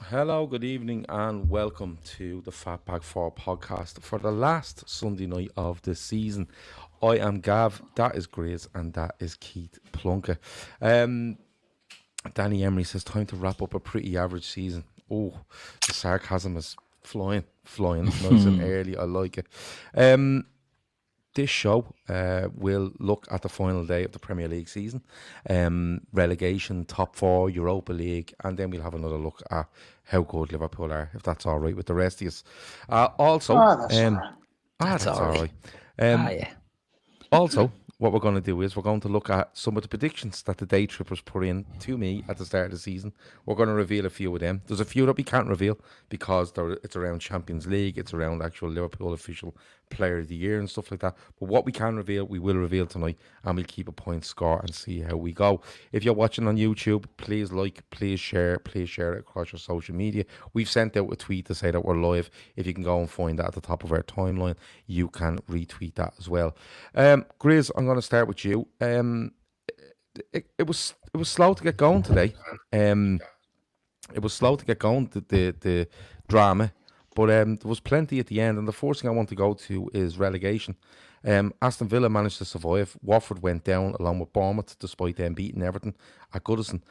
Hello, good evening, and welcome to the FB4 podcast for the last Sunday night of the season. I am Gav, that is Grizz, and that is Keith Plunkett. Danny Emery says, time to wrap up a pretty average season. Oh, the sarcasm is flying, nice and early, I like it. This show will look at the final day of the Premier League season, relegation, top four, Europa League, and then we'll have another look at how good Liverpool are, if that's all right with the rest of us. That's all right. That's all right. Yeah. Also, what we're going to do is we're going to look at some of the predictions that the Daytrippers put in to me at the start of the season. We're going to reveal a few of them. There's a few that we can't reveal because it's around Champions League, it's around actual Liverpool official player of the year and stuff like that. But what we can reveal, we will reveal tonight, and we'll keep a point score and see how we go. If you're watching on YouTube, please like, please share it across your social media. We've sent out a tweet to say that we're live. If you can go and find that at the top of our timeline, you can retweet that as well. Grizz, I'm going to start with you. It was slow to get going today. It was slow to get going, the drama. But there was plenty at the end, and the first thing I want to go to is relegation. Aston Villa managed to survive. Watford went down along with Bournemouth, despite them beating Everton at Goodison.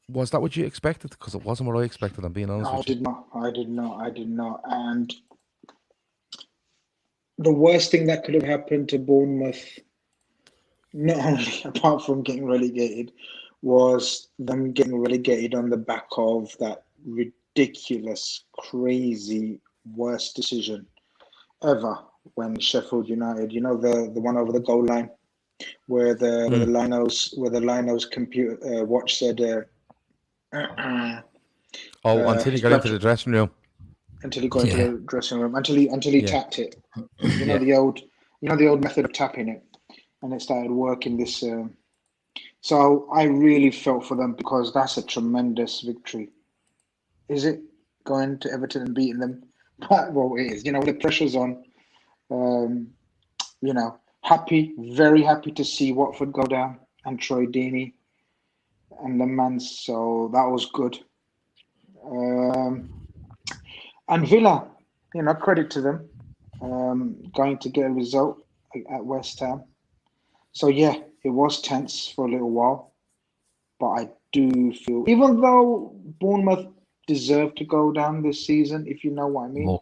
Was that what you expected? Because it wasn't what I expected, I'm being honest with you. I did not. And the worst thing that could have happened to Bournemouth, not only apart from getting relegated, was them getting relegated on the back of that ridiculous, crazy, worst decision ever when Sheffield United, the one over the goal line, where the Linos computer watch said, until he got into the dressing room. Until he got into the dressing room, until he tapped it. The old method of tapping it, and it started working. This, so I really felt for them because that's a tremendous victory. Is it going to Everton and beating them? Well, it is. The pressure's on. Very happy to see Watford go down and Troy Deeney and the man. So that was good. And Villa, credit to them, going to get a result at West Ham. So yeah, it was tense for a little while, but I do feel, even though Bournemouth deserve to go down this season, if you know what I mean.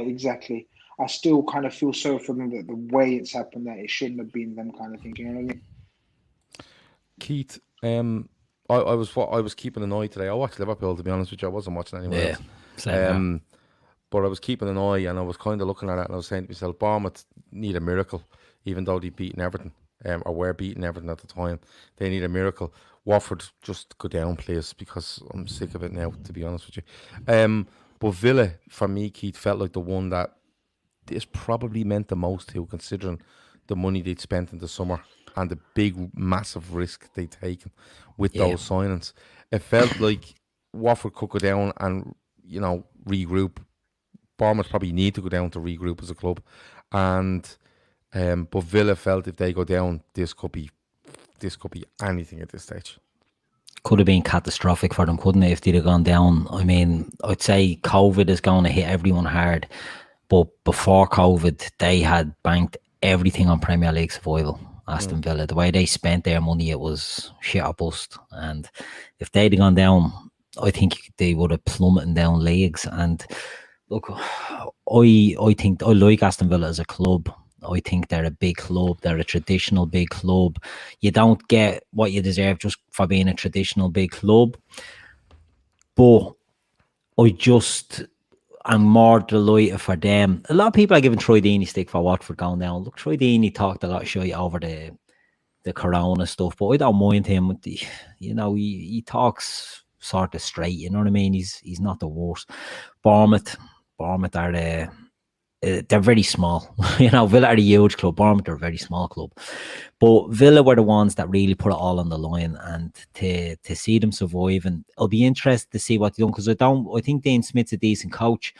Exactly. I still kind of feel sorry for them that the way it's happened, that it shouldn't have been them kind of thing. Do you know what I mean? Keith, I was keeping an eye today. I watched Liverpool, to be honest with you. I wasn't watching anyone else. But I was keeping an eye, and I was kind of looking at it, and I was saying to myself, Bournemouth need a miracle, even though they've beaten Everton, or were beating Everton at the time. They need a miracle. Watford, just go down, please, because I'm sick of it now, to be honest with you. But Villa, for me, Keith, felt like the one that this probably meant the most to, considering the money they'd spent in the summer and the big, massive risk they'd taken with those signings. It felt like Watford could go down and, regroup. Bournemouth probably need to go down to regroup as a club. And but Villa felt if they go down, this could be anything at this stage. Could have been catastrophic for them, couldn't it, if they'd have gone down? I mean, I'd say COVID is going to hit everyone hard, but before COVID, they had banked everything on Premier League survival. Aston Villa, the way they spent their money, it was shit or bust. And if they'd have gone down, I think they would have plummeted down leagues. And look, I think I like Aston Villa as a club. I think they're a big club. They're a traditional big club. You don't get what you deserve just for being a traditional big club. But I'm more delighted for them. A lot of people are giving Troy Deeney stick for Watford going down. Look, Troy Deeney talked a lot of shit over the corona stuff, but I don't mind him. He talks sort of straight. You know what I mean? He's not the worst. Bournemouth are they're very small. Villa are a huge club. Bournemouth are a very small club. But Villa were the ones that really put it all on the line, and to see them survive, and I'll be interested to see what they do, because I think Dean Smith's a decent coach,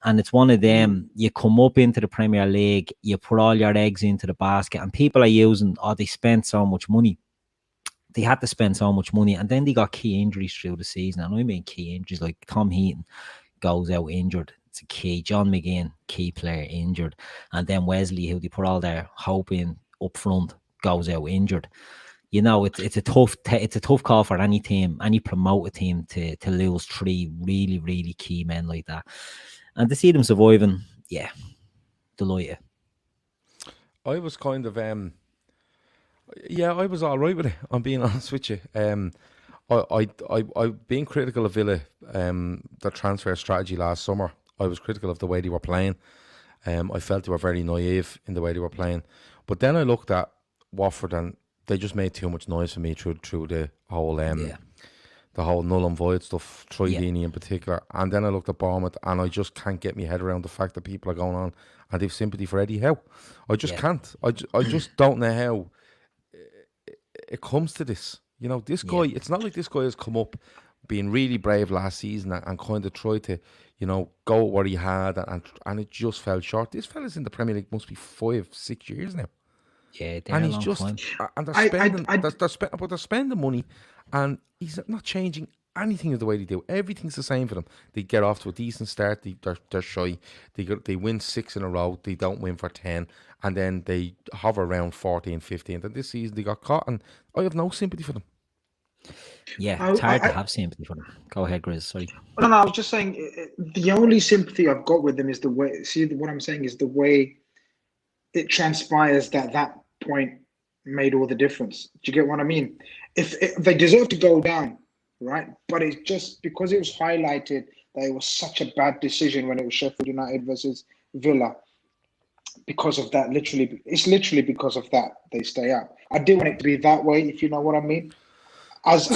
and it's one of them, you come up into the Premier League, you put all your eggs into the basket, and people are using, they spent so much money. They had to spend so much money, and then they got key injuries through the season, and I mean key injuries, like Tom Heaton goes out injured. It's a key. John McGinn, key player, injured. And then Wesley, who they put all their hope in up front, goes out injured. It's a tough call for any team, any promoted team to lose 3 really, really key men like that. And to see them surviving, yeah, delighted. I was kind of I was all right with it. I'm being honest with you. I've been critical of Villa, their transfer strategy last summer. I was critical of the way they were playing. I felt they were very naive in the way they were playing. But then I looked at Watford, and they just made too much noise for me through the whole the whole null and void stuff, Troy Deeney in particular. And then I looked at Bournemouth, and I just can't get my head around the fact that people are going on and they've sympathy for Eddie Howe. I just can't. I just don't know how it comes to this. This guy, it's not like this guy has come up being really brave last season and kind of tried to, go where he had, and it just fell short. This fella's in the Premier League must be 5-6 years now. Yeah, and he's just time. And they're spending money, and he's not changing anything of the way they do. Everything's the same for them. They get off to a decent start. They're shy. They win 6 in a row. They don't win for 10, and then they hover around 14, 15. And this season they got caught, and I have no sympathy for them. Yeah, it's hard to have sympathy for them. Go ahead, Grizz. Sorry. No, I was just saying the only sympathy I've got with them is the way. See, what I'm saying is the way it transpires that point made all the difference. Do you get what I mean? If they deserve to go down, right? But it's just because it was highlighted that it was such a bad decision when it was Sheffield United versus Villa. Because of that, it's literally because of that they stay up. I didn't want it to be that way, if you know what I mean. As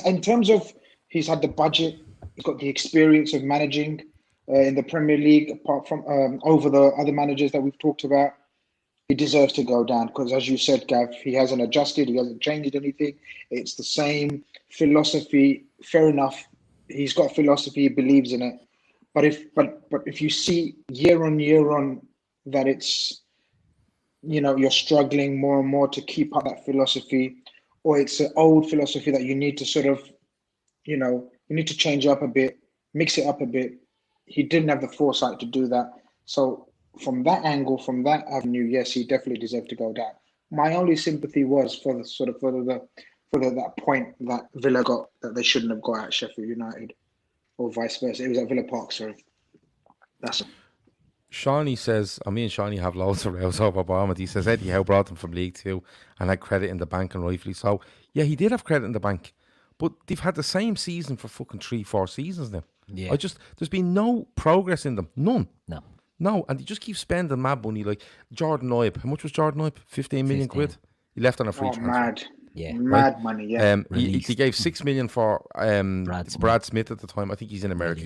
in terms of he's had the budget, he's got the experience of managing in the Premier League, apart from over the other managers that we've talked about. He deserves to go down because, as you said, Gav, he hasn't adjusted, he hasn't changed anything. It's the same philosophy. Fair enough, he's got philosophy, he believes in it. But if you see year on that it's, you're struggling more and more to keep up that philosophy, or it's an old philosophy that you need to sort of, you need to change up a bit, mix it up a bit. He didn't have the foresight to do that. So from that angle, from that avenue, yes, he definitely deserved to go down. My only sympathy was for that point that Villa got that they shouldn't have got at Sheffield United, or vice versa. It was at Villa Park, sorry. That's it. Shawnee says, me and Shawnee have loads of rows over Bournemouth. He says Eddie Howe brought them from League 2 and had credit in the bank, and rightfully so. Yeah, he did have credit in the bank, but they've had the same season for fucking 3-4 seasons now. Yeah. There's been no progress in them. None. No, and they just keep spending mad money. Like Jordan Ibe. How much was Jordan Ibe? 15 million quid? He left on a free transfer. Mad. Yeah. Mad money, yeah. He gave 6 million for Brad Smith at the time. I think he's in America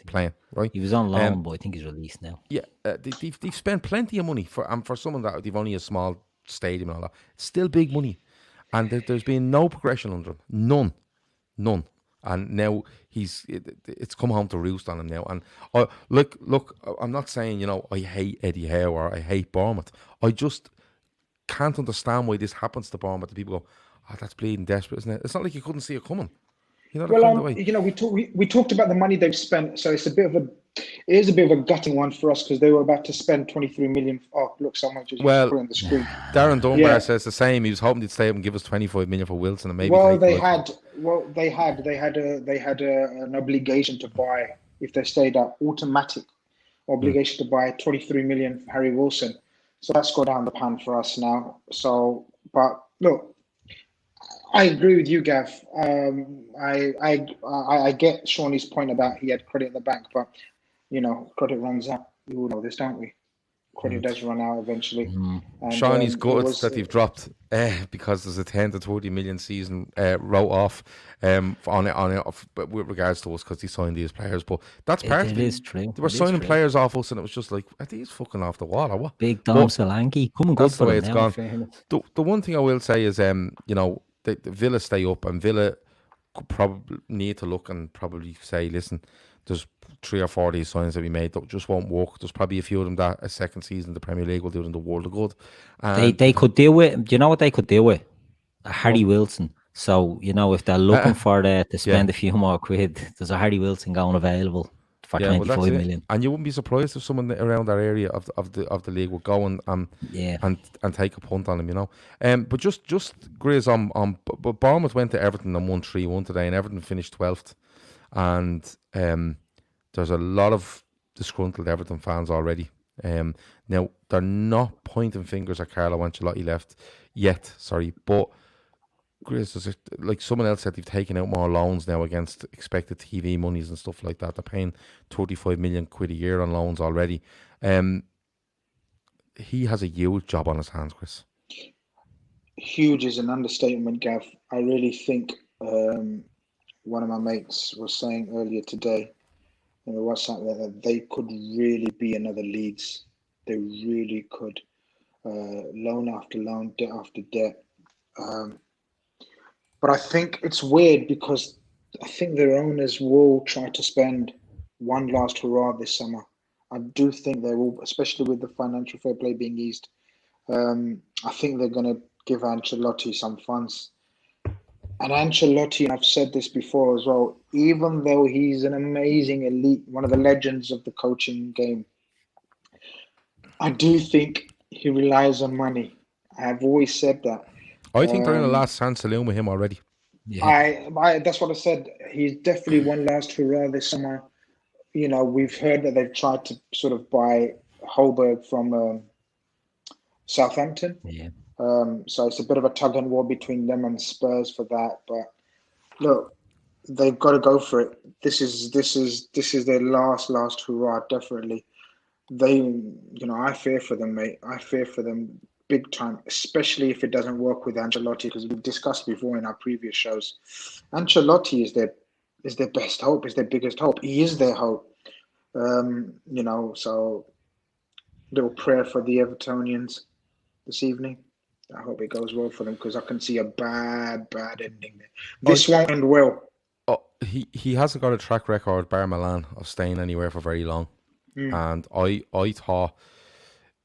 playing, right? He was on loan, but I think he's released now. Yeah, they've spent plenty of money for someone that they've only a small stadium and all that. It's still big money, and there's been no progression under him, none. And now it's come home to roost on him now. And look, I'm not saying I hate Eddie Howe or I hate Bournemouth. I just can't understand why this happens to Bournemouth. And people go, "Oh, that's bleeding desperate, isn't it?" It's not like you couldn't see it coming. We talked about the money they've spent, so it is a bit of a gutting one for us because they were about to spend 23 million. Oh, look, so much as well on the screen. Darren Dunbar says the same. He was hoping they'd stay up and give us 25 million for Wilson, and maybe. They had an obligation to buy if they stayed up, automatic obligation to buy 23 million for Harry Wilson. So that's gone down the pan for us now. So, but look. I agree with you, Gav. I get Shawnee's point about he had credit in the bank, but credit runs out. We all know this, don't we? Credit does run out eventually. Shawnee's gutted that they've dropped because there's a 10 to 30 million season wrote off but with regards to us because they signed these players. But that's part of It it. is true. They were signing players off us, and it was just like, are these fucking off the wall or what? Big Dom Solanke coming good That's the for way them it's now, gone. in fairness. The one thing I will say is, you know, the Villa stay up, and Villa could probably need to look and probably say, listen, there's 3 or 4 of these signs that we made that just won't work. There's probably a few of them that a second season in the Premier League will do them the world of good. And They could deal with. Do you know what they could deal with? Harry Wilson. So, you know, if they're looking for to spend a few more quid, there's a Harry Wilson going available for 25 million. And you wouldn't be surprised if someone around that area of the league would go and take a punt on him, you know. But just Grizz but Bournemouth went to Everton and won 3-1 today, and Everton finished 12th. And there's a lot of disgruntled Everton fans already. Now they're not pointing fingers at Carlo Ancelotti yet, but Grizz, like someone else said, they've taken out more loans now against expected TV monies and stuff like that. They're paying 35 million quid a year on loans already. He has a huge job on his hands, Chris. Huge is an understatement, Gav. I really think one of my mates was saying earlier today in the WhatsApp that they could really be another Leeds. They really could. Loan after loan, debt after debt. But I think it's weird because I think their owners will try to spend one last hurrah this summer. I do think they will, especially with the financial fair play being eased. I think they're going to give Ancelotti some funds. And Ancelotti, I've said this before as well, even though he's an amazing elite, one of the legends of the coaching game, I do think he relies on money. I've always said that. I think they're in the last chance saloon with him already. Yeah. I that's what I said. He's definitely one last hurrah this summer. You know, we've heard that they've tried to sort of buy Holberg from Southampton. Yeah. So it's a bit of a tug and war between them and Spurs for that. But look, they've got to go for it. This is their last hurrah, definitely. I fear for them, mate. I fear for them big time, especially if it doesn't work with Ancelotti, because we've discussed before in our previous shows. Ancelotti is their best hope, is their biggest hope. He is their hope. So little prayer for the Evertonians this evening. I hope it goes well for them, because I can see a bad ending there. This won't end well. Oh, he hasn't got a track record, bar Milan, of staying anywhere for very long. And I thought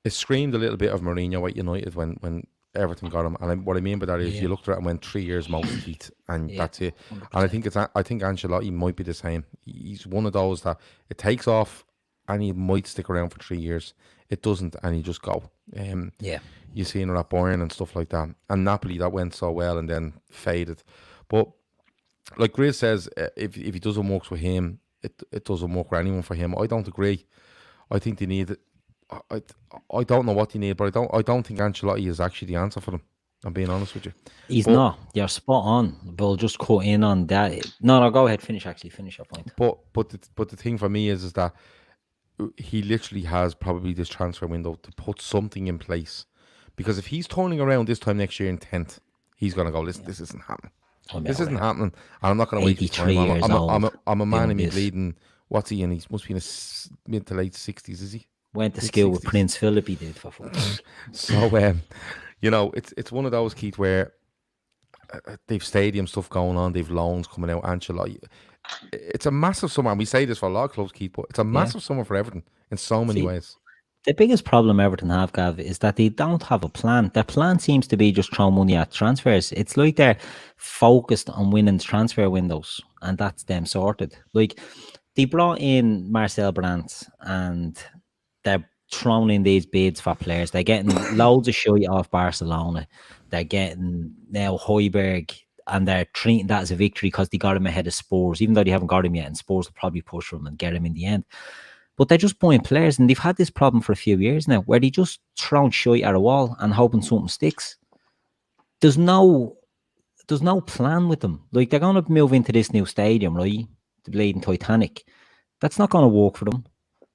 it screamed a little bit of Mourinho at United when Everton got him. And what I mean by that is you looked at it and went 3 years most heat, and that's it. 100%. And I think Ancelotti might be the same. He's one of those that it takes off and he might stick around for 3 years. It doesn't, and he just go. You seen it at Bayern and stuff like that. And Napoli, that went so well and then faded. But like Grizz says, if he doesn't work with him, it doesn't work with anyone for him. I don't agree. I think they need. I don't know what they need, but I don't think Ancelotti is actually the answer for them. I'm being honest with you. He's not. You're spot on. We'll just cut in on that. No, go ahead. Finish your point. But the thing for me is that he literally has probably this transfer window to put something in place, because if he's turning around this time next year in 10th, he's going to go, listen, this isn't happening. This isn't happening, and I'm not going to waste time. I'm a man in me bleeding. What's he in? He must be in his mid to late 60s, is he? Went to school with Prince Philip, he did, for football. So, it's one of those, Keith, where they've stadium stuff going on, they've loans coming out. Ancelotti, it's a massive summer, and we say this for a lot of clubs, Keith, but it's a massive summer for Everton in so many ways. The biggest problem Everton have, Gav, is that they don't have a plan. Their plan seems to be just throw money at transfers. It's like they're focused on winning transfer windows, and that's them sorted. Like, they brought in Marcel Brandt, and they're throwing in these bids for players. They're getting loads of shit off Barcelona. They're getting now Højbjerg, and they're treating that as a victory because they got him ahead of Spurs, even though they haven't got him yet, and Spurs will probably push for him and get him in the end. But they're just buying players, and they've had this problem for a few years now, where they just throw shit at a wall and hoping something sticks. There's no plan with them. Like, they're going to move into this new stadium, right? The Bleeding Titanic. That's not going to work for them.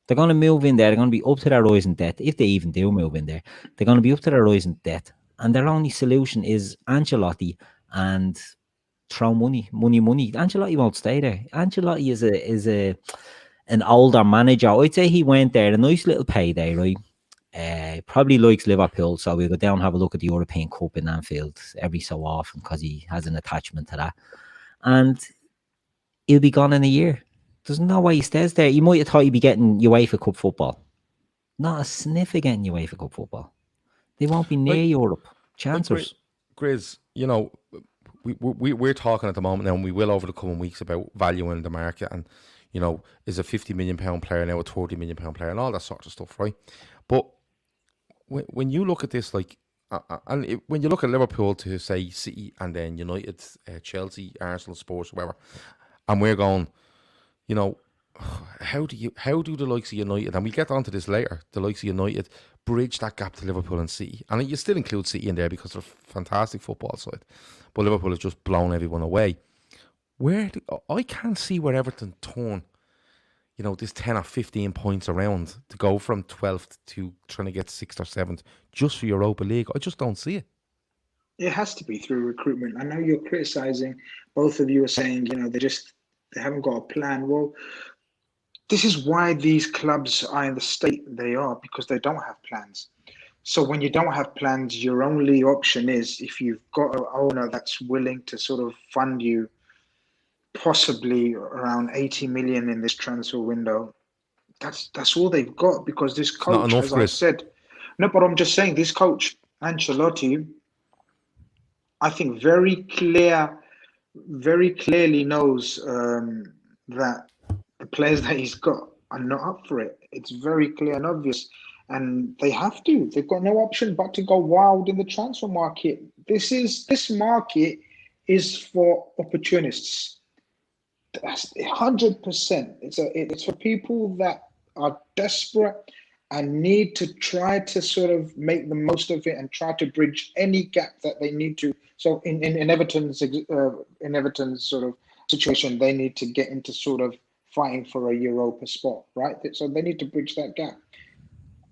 They're going to move in there. They're going to be up to their eyes in debt. If they even do move in there, they're going to be up to their eyes in debt. and their only solution is Ancelotti and throw money. Ancelotti won't stay there. Ancelotti is an older manager. I'd say he went there, a nice little payday, right? Probably likes Liverpool, so we'll go down and have a look at the European Cup in Anfield every so often because he has an attachment to that. And he'll be gone in a year. There's no way he stays there. You might have thought he'd be getting UEFA Cup football. Not a sniff of getting UEFA Cup football. They won't be near Europe. Chancers. Grizz, you know, we're talking at the moment now, and we will over the coming weeks about valuing the market and, you know, is a £50 million player now a £30 million player and all that sort of stuff, right? But when you look at this, like, when you look at Liverpool to say City and then United, Chelsea, Arsenal, Spurs, whatever, and we're going, you know, how do the likes of United, and we'll get onto this later, the likes of United bridge that gap to Liverpool and City? And you still include City in there because they're a fantastic football side, but Liverpool has just blown everyone away. I can't see where Everton turn, you know, this 10 or 15 points around to go from 12th to trying to get 6th or 7th just for Europa League. I just don't see it. It has to be through recruitment. I know you're criticising, both of you are saying, you know, they haven't got a plan. Well, this is why these clubs are in the state they are, because they don't have plans. So when you don't have plans, your only option is, if you've got an owner that's willing to sort of fund you possibly around 80 million in this transfer window, that's all they've got, because this coach, as I said, no, but I'm just saying, this coach, Ancelotti, I think very clearly knows that the players that he's got are not up for it. It's very clear and obvious, and they have to. They've got no option but to go wild in the transfer market. This market is for opportunists. That's 100%. It's for people that are desperate and need to try to sort of make the most of it and try to bridge any gap that they need to. So in Everton's sort of situation, they need to get into sort of fighting for a Europa spot, right? So they need to bridge that gap.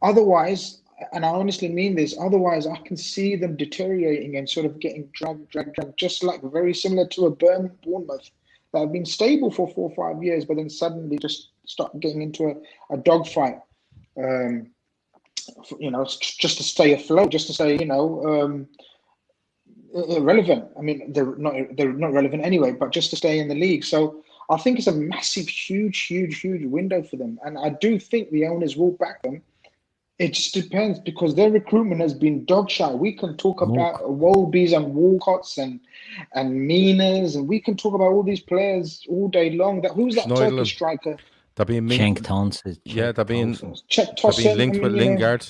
Otherwise, and I honestly mean this, otherwise I can see them deteriorating and sort of getting dragged, just like very similar to a Bournemouth that have been stable for 4 or 5 years, but then suddenly just start getting into a dogfight. You know, just to stay afloat, just to say, you know, irrelevant. I mean, they're not relevant anyway, but just to stay in the league. So I think it's a massive, huge window for them, and I do think the owners will back them. It just depends, because their recruitment has been dog shit. We can talk about Wolbys and Walcotts and Minas, and we can talk about all these players all day long. Who's that Turkish striker? They're being they're being linked with Lingard.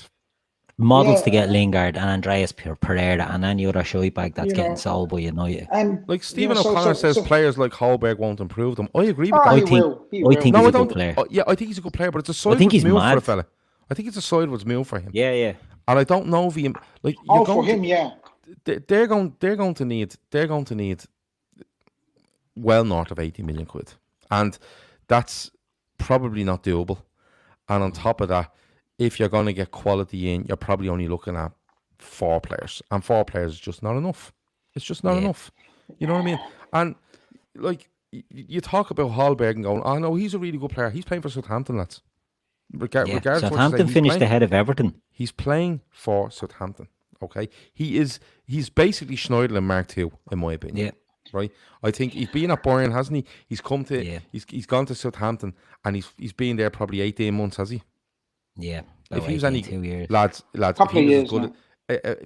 Models to get Lingard and Andreas Pereira and any other shite bag that's getting sold by United. And like Stephen O'Connor says, players like Holberg won't improve them. I agree with that. I think he's a good player. I think he's a good player, but it's a sideways move for a fella. I think it's a sideways move for him. Yeah. And I don't know if he like. For him, yeah. They're going to need well north of 80 million quid, and that's probably not doable. And on top of that, if you're going to get quality in, you're probably only looking at 4 players, and 4 players is just not enough. It's just not enough. You know what I mean? And like you talk about Holberg and going, oh no, he's a really good player. He's playing for Southampton, lads. Regardless Southampton finished ahead of Everton. He's playing for Southampton. Okay, he's basically Schneiderlin and Mark II, in my opinion. Yeah. Right, I think he's been at Bayern, hasn't he? He's come to he's gone to Southampton, and he's been there probably 18 months, has he? Yeah. If he was 2 years, lads, couple of years, good,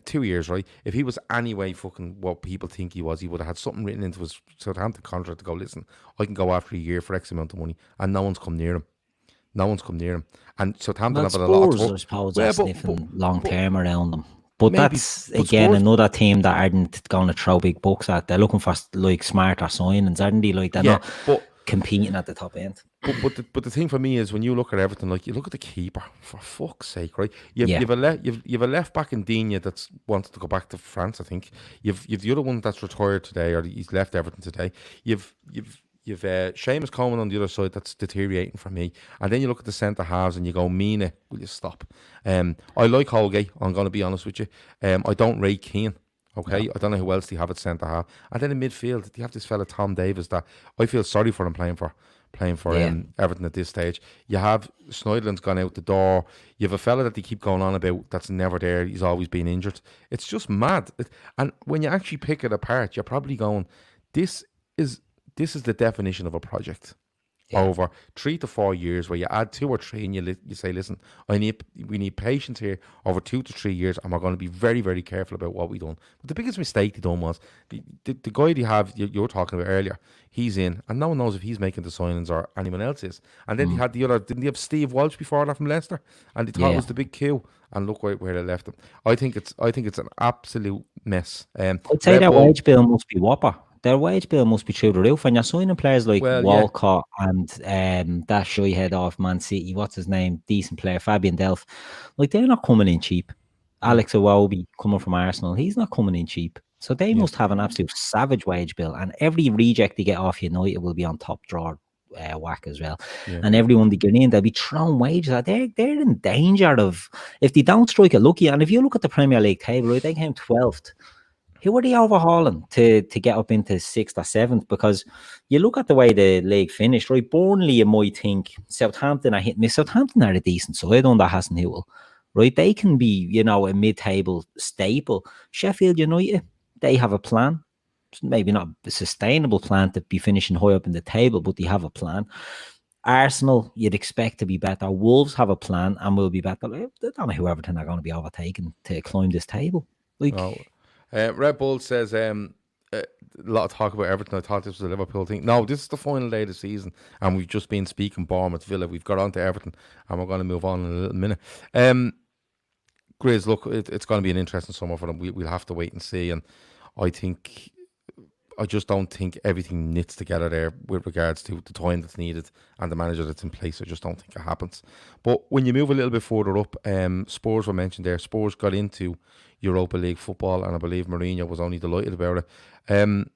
2 years, right? If he was anyway fucking what people think he was, he would have had something written into his Southampton contract to go, listen, I can go after a year for X amount of money, and no one's come near him. And Southampton have a lot of Spurs, I suppose, are sniffing long term around them. But that's again another team that aren't going to throw big bucks at. They're looking for like smarter signings, aren't they? Like they're not competing at the top end. But the thing for me is, when you look at Everton, like you look at the keeper, for fuck's sake, right? You've a left back in Digne that's wanted to go back to France, I think. You've the other one that's retired today, or he's left Everton today. You've You've Seamus Coleman on the other side that's deteriorating for me, and then you look at the centre halves and you go, Mina, will you stop? I like Holgate. I'm going to be honest with you. I don't rate Keane. Okay, I don't know who else they have at centre half, and then in midfield you have this fella Tom Davis that I feel sorry for him playing for Everton at this stage. You have Snyderland's gone out the door. You have a fella that they keep going on about that's never there. He's always been injured. It's just mad. And when you actually pick it apart, you're probably going, this is the definition of a project. Over 3 to 4 years, where you add 2 or 3 and you say, listen, we need patience here over 2 to 3 years, and we're going to be very, very careful about what we done. But the biggest mistake they done was the guy you were talking about earlier. He's in, and no one knows if he's making the signings or anyone else is. And then they had the other. Didn't they have Steve Walsh before that from Leicester? And they thought it was the big coup. And look where they left him. I think it's an absolute mess. I'd say their wage bill must be whopper. Their wage bill must be through the roof. And you're signing players like Walcott and that shy head off Man City. What's his name? Decent player, Fabian Delph. Like, they're not coming in cheap. Alex Iwobi coming from Arsenal. He's not coming in cheap. So they must have an absolute savage wage bill. And every reject they get off United will be on top drawer whack as well. And everyone they get in, they'll be throwing wages out. They're in danger of, if they don't strike it lucky. And if you look at the Premier League table, right, they came 12th. Who are they overhauling to get up into 6th or 7th? Because you look at the way the league finished, right? Burnley, you might think Southampton are hitting this. Southampton are a decent side under Hasenhüttl, right? They can be, a mid-table staple. Sheffield United, they have a plan. Maybe not a sustainable plan to be finishing high up in the table, but they have a plan. Arsenal, you'd expect to be better. Wolves have a plan and will be better. I don't know who Everton are going to be overtaken to climb this table. Red Bull says a lot of talk about Everton. I thought this was a Liverpool thing. No, this is the final day of the season, and we've just been speaking Bournemouth, Villa. We've got on to Everton, and we're going to move on in a little minute. Grizz, look, it's going to be an interesting summer for them. We'll have to wait and see. And I just don't think everything knits together there with regards to the time that's needed and the manager that's in place. I just don't think it happens. But when you move a little bit further up, Spurs were mentioned there. Spurs got into Europa League football, and I believe Mourinho was only delighted about it. I'm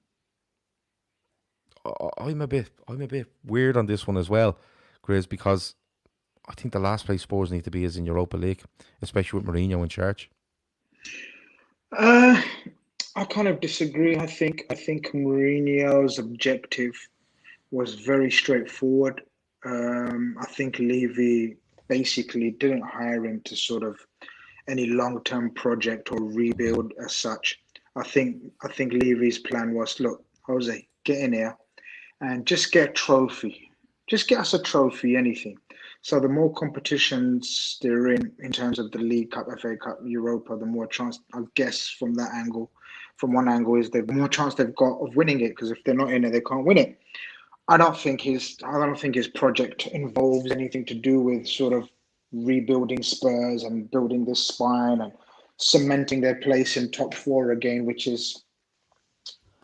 a bit weird on this one as well, Grizz, because I think the last place Spurs need to be is in Europa League, especially with Mourinho in charge. I kind of disagree. I think Mourinho's objective was very straightforward. I think Levy basically didn't hire him to sort of any long-term project or rebuild as such. I think Levy's plan was, look, Jose, get in here and just get a trophy. Just get us a trophy, anything. So the more competitions they're in terms of the League Cup, FA Cup, Europa, the more chance, I guess, from that angle. From one angle is the more chance they've got of winning it, because if they're not in it, they can't win it. I don't think his project involves anything to do with sort of rebuilding Spurs and building this spine and cementing their place in top 4 again, which is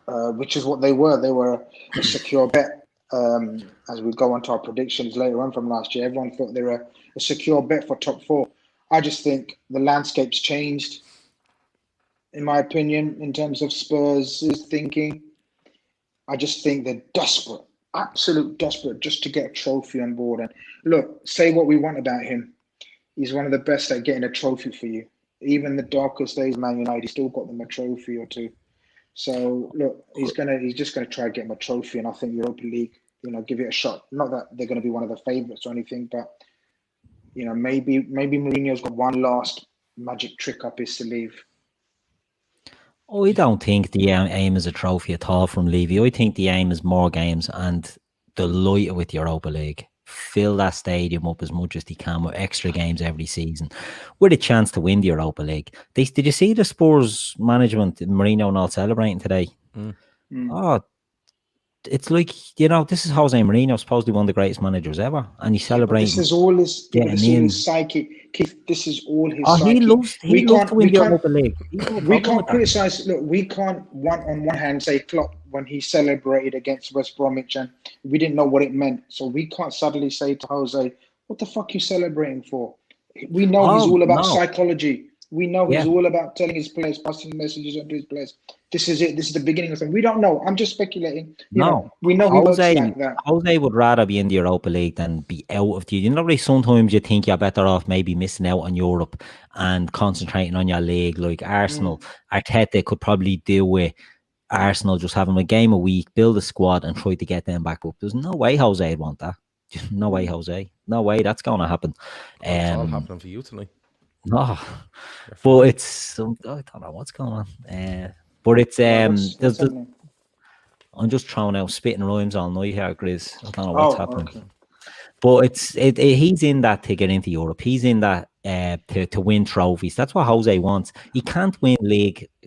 what they were. They were a secure bet. As we go on to our predictions later on from last year, everyone thought they were a secure bet for top 4. I just think the landscape's changed, in my opinion, in terms of Spurs' thinking. I just think they're desperate, absolute desperate, just to get a trophy on board. And look, say what we want about him, he's one of the best at getting a trophy for you. Even the darkest days, Man United, he still got them a trophy or two. So look, he's just gonna try to get him a trophy, and I think Europa League, give it a shot. Not that they're going to be one of the favourites or anything, but maybe Mourinho's got one last magic trick up his sleeve. I don't think the aim is a trophy at all from Levy. I think the aim is more games and delight with Europa League. Fill that stadium up as much as they can with extra games every season, with a chance to win the Europa League. Did you see the Spurs management, Mourinho and all celebrating today? Oh, it's like, this is Jose Mourinho, supposedly one of the greatest managers ever, and he's celebrating. This is all his psyche. Keith, this is all his psyche. He loves to win the Europa League. We can't criticise. Look, we can't on one hand say Klopp when he celebrated against West Bromwich and we didn't know what it meant. So we can't suddenly say to Jose, what the fuck are you celebrating for? We know he's all about psychology. We know he's all about telling his players, passing messages onto his players. This is it. This is the beginning of something. We don't know. I'm just speculating. We know he works like that. Jose would rather be in the Europa League than be out of the. You know, sometimes you think you're better off maybe missing out on Europe and concentrating on your league, like Arsenal. Arteta could probably deal with Arsenal just having a game a week, build a squad, and try to get them back up. There's no way Jose would want that. No way, Jose. No way that's going to happen. It's all happening for you tonight. No, but it's I don't know what's going on. But it's I'm just throwing out spitting rhymes all night here, Grizz. I don't know what's happening. Okay. But he's in that to get into Europe. He's in that to win trophies. That's what Jose wants. He can't win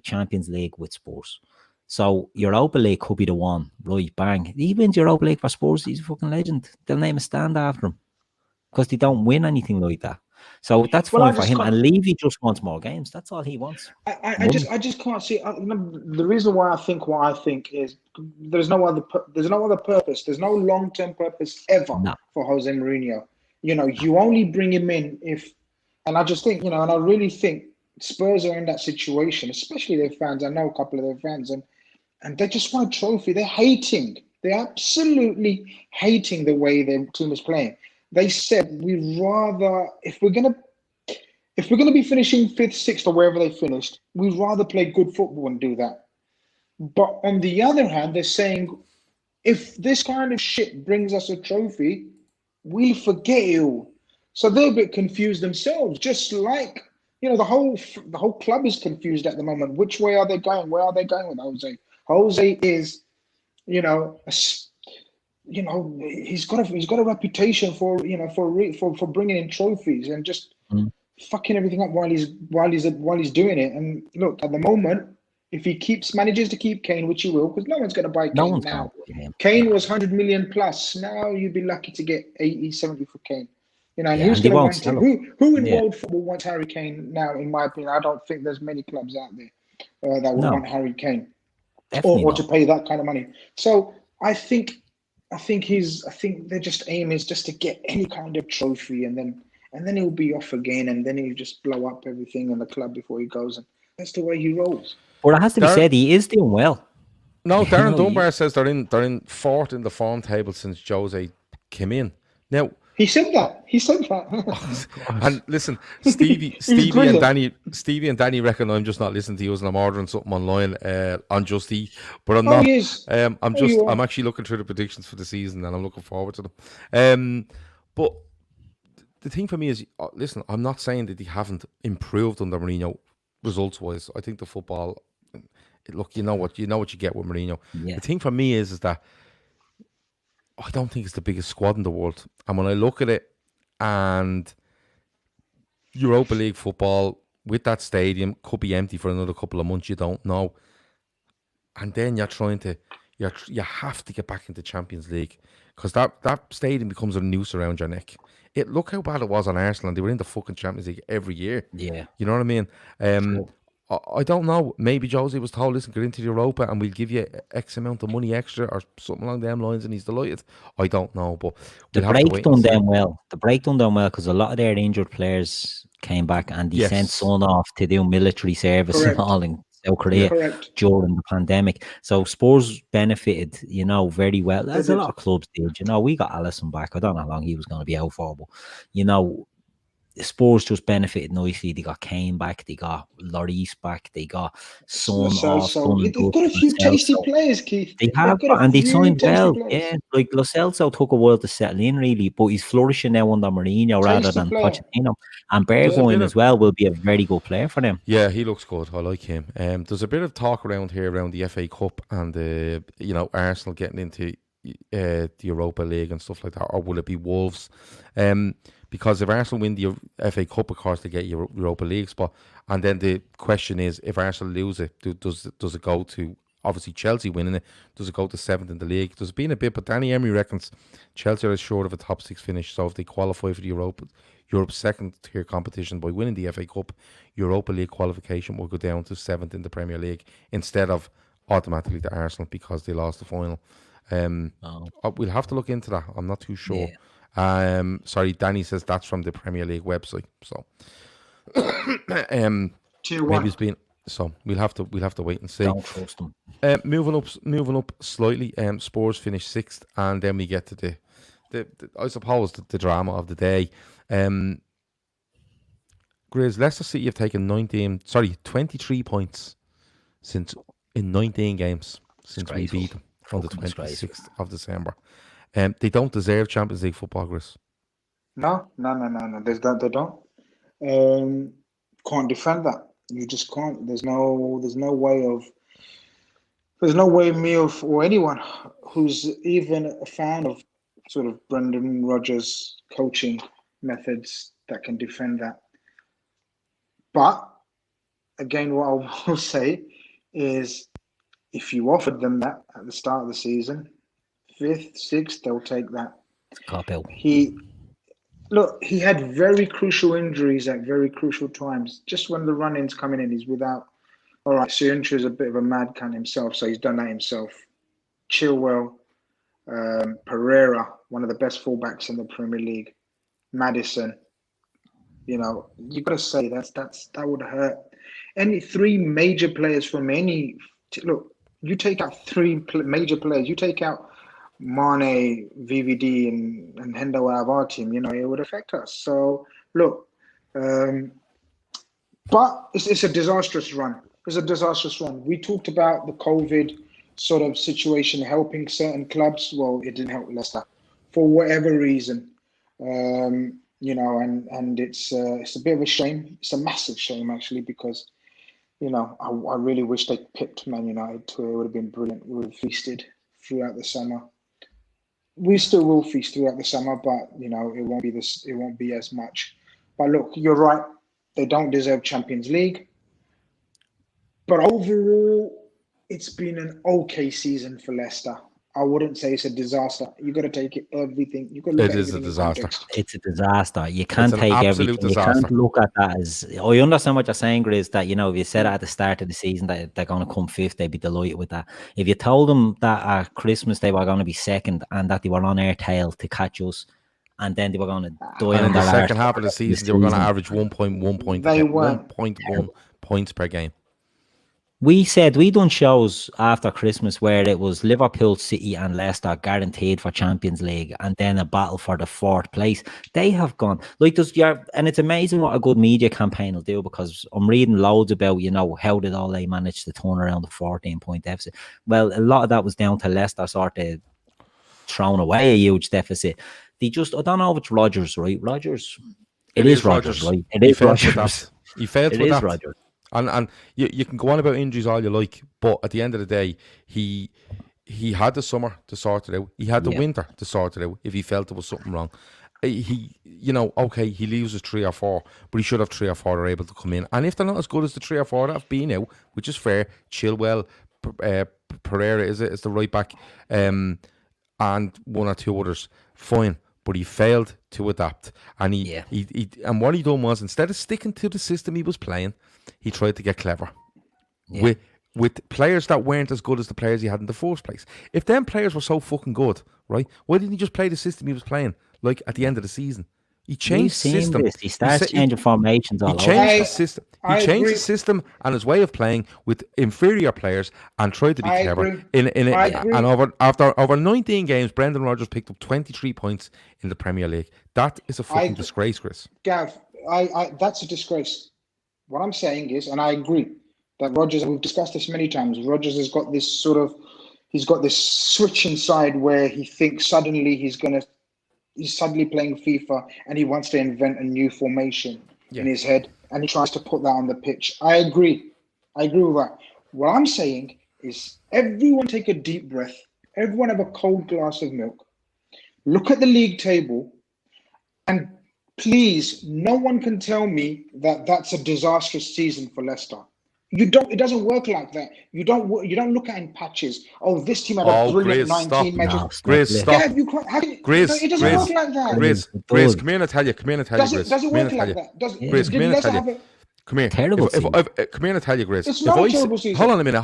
Champions League with Spurs. So Europa League could be the one. Right, bang. He wins Europa League for Spurs. He's a fucking legend. They'll name a stand after him because they don't win anything like that. So that's fine for him. And Levy just wants more games. That's all he wants. I just can't see. The reason why I think what I think is there's no other purpose. There's no long-term purpose ever for Jose Mourinho. You only bring him in if, and I just think, and I really think Spurs are in that situation, especially their fans. I know a couple of their fans, and they just want a trophy. They're hating. They're absolutely hating the way their team is playing. They said we'd rather, if we're gonna be finishing 5th, 6th, or wherever they finished, we'd rather play good football and do that. But on the other hand, they're saying if this kind of shit brings us a trophy, we'll forget it all. So they're a bit confused themselves, just like the whole club is confused at the moment. Which way are they going? Where are they going with Jose? Jose is, he's got a reputation for bringing in trophies and just fucking everything up while he's doing it. And look, at the moment, if he manages to keep Kane, which he will, because no one's going to buy Kane now. Kane was 100 million plus. Now you'd be lucky to get 80, 70 for Kane. And who's going to want him? Who in world football wants Harry Kane now? In my opinion, I don't think there's many clubs out there that would want Harry Kane or to pay that kind of money. So I think their just aim is just to get any kind of trophy, and then he'll be off again, and then he'll just blow up everything in the club before he goes. And that's the way he rolls. But it has to be said, he is doing well. No, Darren Dunbar says they're in 4th in the form table since Jose came in. Now he said that. And listen, Stevie and Danny reckon I'm just not listening to you and I'm ordering something online on Just Eat, but I'm not. I'm actually looking through the predictions for the season and I'm looking forward to them. But the thing for me is, listen, I'm not saying that they haven't improved under Mourinho results wise. I think the football, look, you know what you get with Mourinho. Yeah. The thing for me is that I don't think it's the biggest squad in the world. And when I look at it, and Europa League football with that stadium could be empty for another couple of months, you don't know. And then you have to get back into Champions League because that stadium becomes a noose around your neck. Look how bad it was on Arsenal. They were in the fucking Champions League every year. Yeah. You know what I mean? I don't know. Maybe Jose was told, listen, get into Europa and we'll give you X amount of money extra or something along them lines, and he's delighted. I don't know, but the break done them well. The break done them well because a lot of their injured players came back and they sent Son off to do military service and all in South Korea during the pandemic. So Spurs benefited, very well. As a lot of clubs did. We got Alisson back. I don't know how long he was going to be out for, but Spurs just benefited nicely. They got Kane back, they got Lloris back, they got Son off. They've got a few tasty players, Keith. They have, and they signed well. Yeah, like Lo Celso took a while to settle in, really, but he's flourishing now under Mourinho rather than Pochettino. And Bergwijn as well will be a very good player for them. Yeah, he looks good. I like him. There's a bit of talk around the FA Cup and Arsenal getting into the Europa League and stuff like that, or will it be Wolves? Because if Arsenal win the FA Cup, of course, they get Europa League spot. And then the question is, if Arsenal lose it, does it go to, obviously, Chelsea winning it? Does it go to 7th in the league? There's been a bit, but Danny Emery reckons Chelsea are short of a top 6 finish. So if they qualify for the Europe's second-tier competition by winning the FA Cup, Europa League qualification will go down to 7th in the Premier League instead of automatically to Arsenal because they lost the final. We'll have to look into that. I'm not too sure. Yeah. Sorry, Danny says that's from the Premier League website. So Tier maybe one. it's been so. We'll have to wait and see. Don't trust them. Moving up slightly. Spurs finished 6th, and then we get to the I suppose the drama of the day. Grizz, Leicester City have taken 23 points in 19 games since we beat them on the 26th of December. They don't deserve Champions League football, Grizz. No. They don't. Can't defend that. You just can't. There's no way me or anyone who's even a fan of sort of Brendan Rodgers' coaching methods that can defend that. But again, what I will say is, if you offered them that at the start of the season, 5th, 6th, they'll take that. Cop out. He had very crucial injuries at very crucial times. Just when the run-in's coming in, he's without. All right, Siunchu is a bit of a mad cunt himself, so he's done that himself. Chilwell, Pereira, one of the best fullbacks in the Premier League. Maddison. You know, you got to say that would hurt. Any 3 major players from any look. You take out 3 major players. You take out Mane, VVD, and Hendo out of our team. You know, it would affect us. So look, but it's a disastrous run. It's a disastrous run. We talked about the COVID sort of situation helping certain clubs. Well, it didn't help Leicester for whatever reason. You know, and it's a bit of a shame. It's a massive shame, actually, because, you know, I really wish they pipped Man United to it. It would have been brilliant. We would have feasted throughout the summer. We still will feast throughout the summer, but, you know, it won't be as much. But look, you're right. They don't deserve Champions League. But overall, it's been an okay season for Leicester. I wouldn't say it's a disaster. You got to take everything. You got to look at It is a everything in disaster. context. It's a disaster. You can't an take absolute everything. disaster. You can't look at that as. I understand what you're saying, Grizz, that, you know, if you said at the start of the season that they're going to come 5th, they'd be delighted with that. If you told them that at Christmas they were going to be 2nd and that they were on their tail to catch us, and then they were going to die And on in the their second arse half of the season, they were going to average 1.1 points per game. We said we done shows after Christmas where it was Liverpool, City, and Leicester guaranteed for Champions League, and then a battle for the 4th place. They have gone like and it's amazing what a good media campaign will do, because I'm reading loads about, you know, how did all they manage to turn around the 14-point deficit. Well, a lot of that was down to Leicester sort of throwing away a huge deficit. They just, I don't know if it's Rodgers, right? Rodgers. It is Rodgers, right? It is Rodgers. He failed with that. It is Rodgers. And you can go on about injuries all you like, but at the end of the day, he had the summer to sort it out. He had the winter to sort it out if he felt there was something wrong. He loses 3 or 4, but he should have 3 or 4 that are able to come in. And if they're not as good as the 3 or 4 that have been out, which is fair, Chilwell, Pereira is the right back, and 1 or 2 others, fine. But he failed to adapt, and he what he done was, instead of sticking to the system he was playing, he tried to get clever with players that weren't as good as the players he had in the first place. If them players were so fucking good, right, why didn't he just play the system he was playing? Like at the end of the season, he changed the system. He starts changing formations all over. He changed the system. He changed the system and his way of playing with inferior players and tried to be clever. And over 19 games, Brendan Rodgers picked up 23 points in the Premier League. That is a fucking disgrace, Chris. Gav, that's a disgrace. What I'm saying is, and I agree, that Rodgers, we've discussed this many times, Rodgers has got this he's got this switch inside where he thinks suddenly he's suddenly playing FIFA and he wants to invent a new formation in his head, and he tries to put that on the pitch. I agree with that. What I'm saying is, everyone take a deep breath, everyone have a cold glass of milk, look at the league table, and please, no one can tell me that that's a disastrous season for Leicester. It doesn't work like that. You don't look at it in patches. Oh, this team had a brilliant 19 matches. Grizz, stop. Grizz, it doesn't work like that. Grizz, come here and I tell you, Grizz. Does it work like that? Grizz, come here and I tell you. Come here. Terrible season. Come here and I tell you, Grizz. It's not a terrible season. Hold on a minute.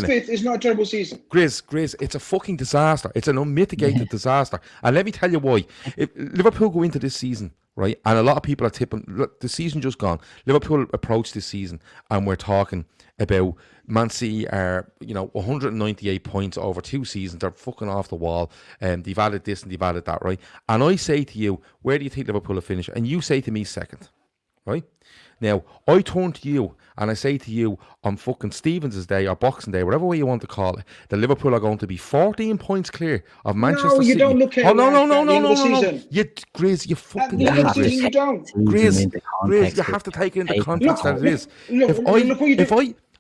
Fifth is not a terrible season. Grizz, it's a fucking disaster. It's an unmitigated disaster. And let me tell you why. If Liverpool go into this season, right? And a lot of people are tipping. Look, the season just gone. Liverpool approached this season, and we're talking about Man City are 198 points over 2 seasons. They're fucking off the wall. They've added this and they've added that, right? And I say to you, where do you think Liverpool will finish? And you say to me second, right? Now, I turn to you and I say to you on fucking Stevens' Day or Boxing Day, whatever way you want to call it, that Liverpool are going to be 14 points clear of Manchester City. No, you don't look at it no. season. Grizz, you fucking At the end of the season, you don't. Grizz, you have to take it in the context that it is.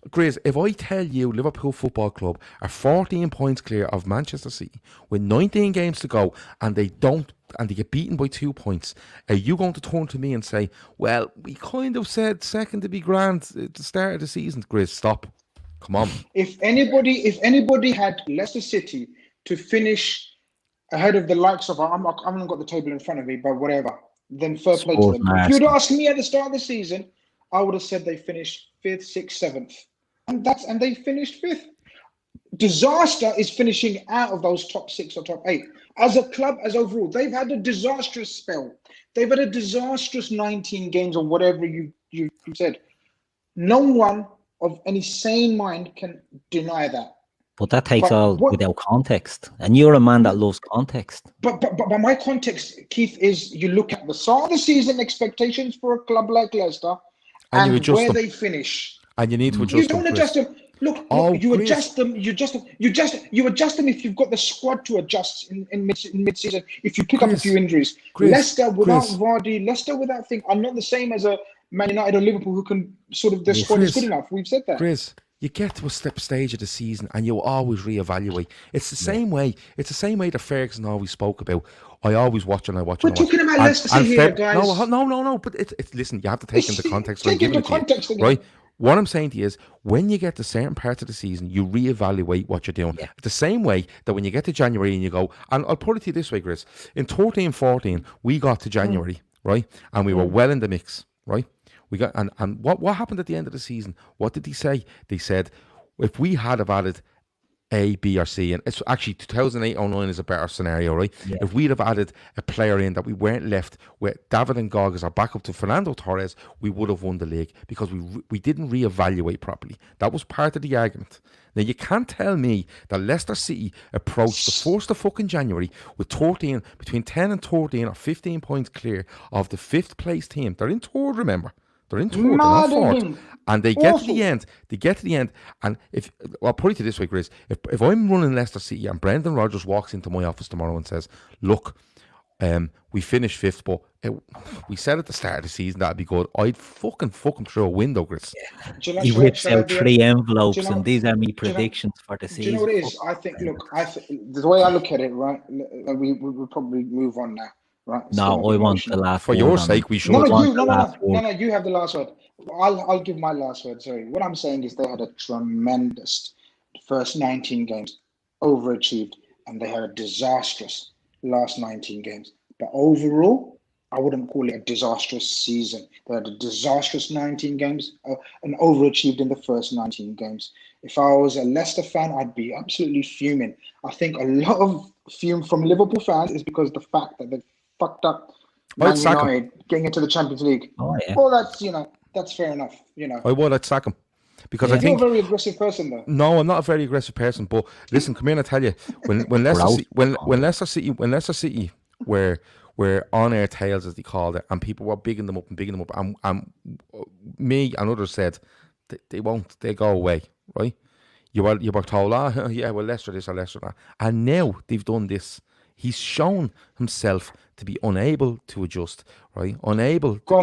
Grizz, if I tell you Liverpool Football Club are 14 points clear of Manchester City with 19 games to go and they get beaten by 2 points, are you going to turn to me and say, well, we kind of said second to be grand at the start of the season? Grizz, stop. Come on. If anybody had Leicester City to finish ahead of the likes of, I haven't got the table in front of me, but whatever, then fair play to them. If you'd asked me at the start of the season, I would have said they finished 5th, 6th, 7th. And they finished 5th. Disaster is finishing out of those top 6 or top 8. As a club, as overall, they've had a disastrous spell. They've had a disastrous 19 games or whatever you said. No one of any sane mind can deny that. But that takes without context. And you're a man that loves context. But my context, Keith, is you look at the start of the season expectations for a club like Leicester and where they finish. And you need to adjust them. You don't adjust them. Look, you adjust them. You adjust them if you've got the squad to adjust in mid-season. If you pick up a few injuries, Leicester without Vardy, Leicester without are not the same as a Man United or Liverpool who can sort of their squad is good enough. We've said that. Grizz, you get to a stage of the season and you always reevaluate. It's the same way. It's the same way that Ferguson always spoke about. I always watch. We're talking about Leicester here, guys. No. But it's listen. You have to take into context. Take into context, right? What I'm saying to you is, when you get to certain parts of the season, you reevaluate what you're doing. Yeah. The same way that when you get to January and you go, and I'll put it to you this way, Grizz. In 13-14, we got to January, right? And we were well in the mix, right? We got and what happened at the end of the season? What did they say? They said, if we had have added A, B, or C, and it's actually 2008-09 is a better scenario, right? Yeah. If we'd have added a player in that we weren't left with David and Gog as our backup to Fernando Torres, we would have won the league because we didn't reevaluate properly. That was part of the argument. Now, you can't tell me that Leicester City approached the 1st of fucking January with between 10 and 13 or 15 points clear of the 5th place team. They're in 3rd, remember. They're in 3rd, not 4th. And they get to the end. And I'll put it to this way, Grizz. If I'm running Leicester City and Brendan Rodgers walks into my office tomorrow and says, look, we finished 5th, but we said at the start of the season that'd be good, I'd fucking through a window, Grizz. Yeah. He whips out 3 envelopes and these are my predictions for the season. Do you know what it is? I think, the way I look at it, right, we'll probably move on now. Right, no, I want the last word. For your sake, we should. No, you have the last word. I'll give my last word. Sorry. What I'm saying is they had a tremendous first 19 games, overachieved, and they had a disastrous last 19 games. But overall, I wouldn't call it a disastrous season. They had a disastrous 19 games and overachieved in the first 19 games. If I was a Leicester fan, I'd be absolutely fuming. I think a lot of fume from Liverpool fans is because of the fact that they fucked up Man United getting into the Champions League. Oh, yeah. Well, that's fair enough. I'd sack him. Because I think you're a very aggressive person, though. No, I'm not a very aggressive person. But listen, come here and I tell you, when Leicester City were on air tails, as they called it, and people were bigging them up, and me and others said they won't, they go away, right? You were told, Leicester this or Leicester that, and now they've done this. He's shown himself to be unable to adjust, right?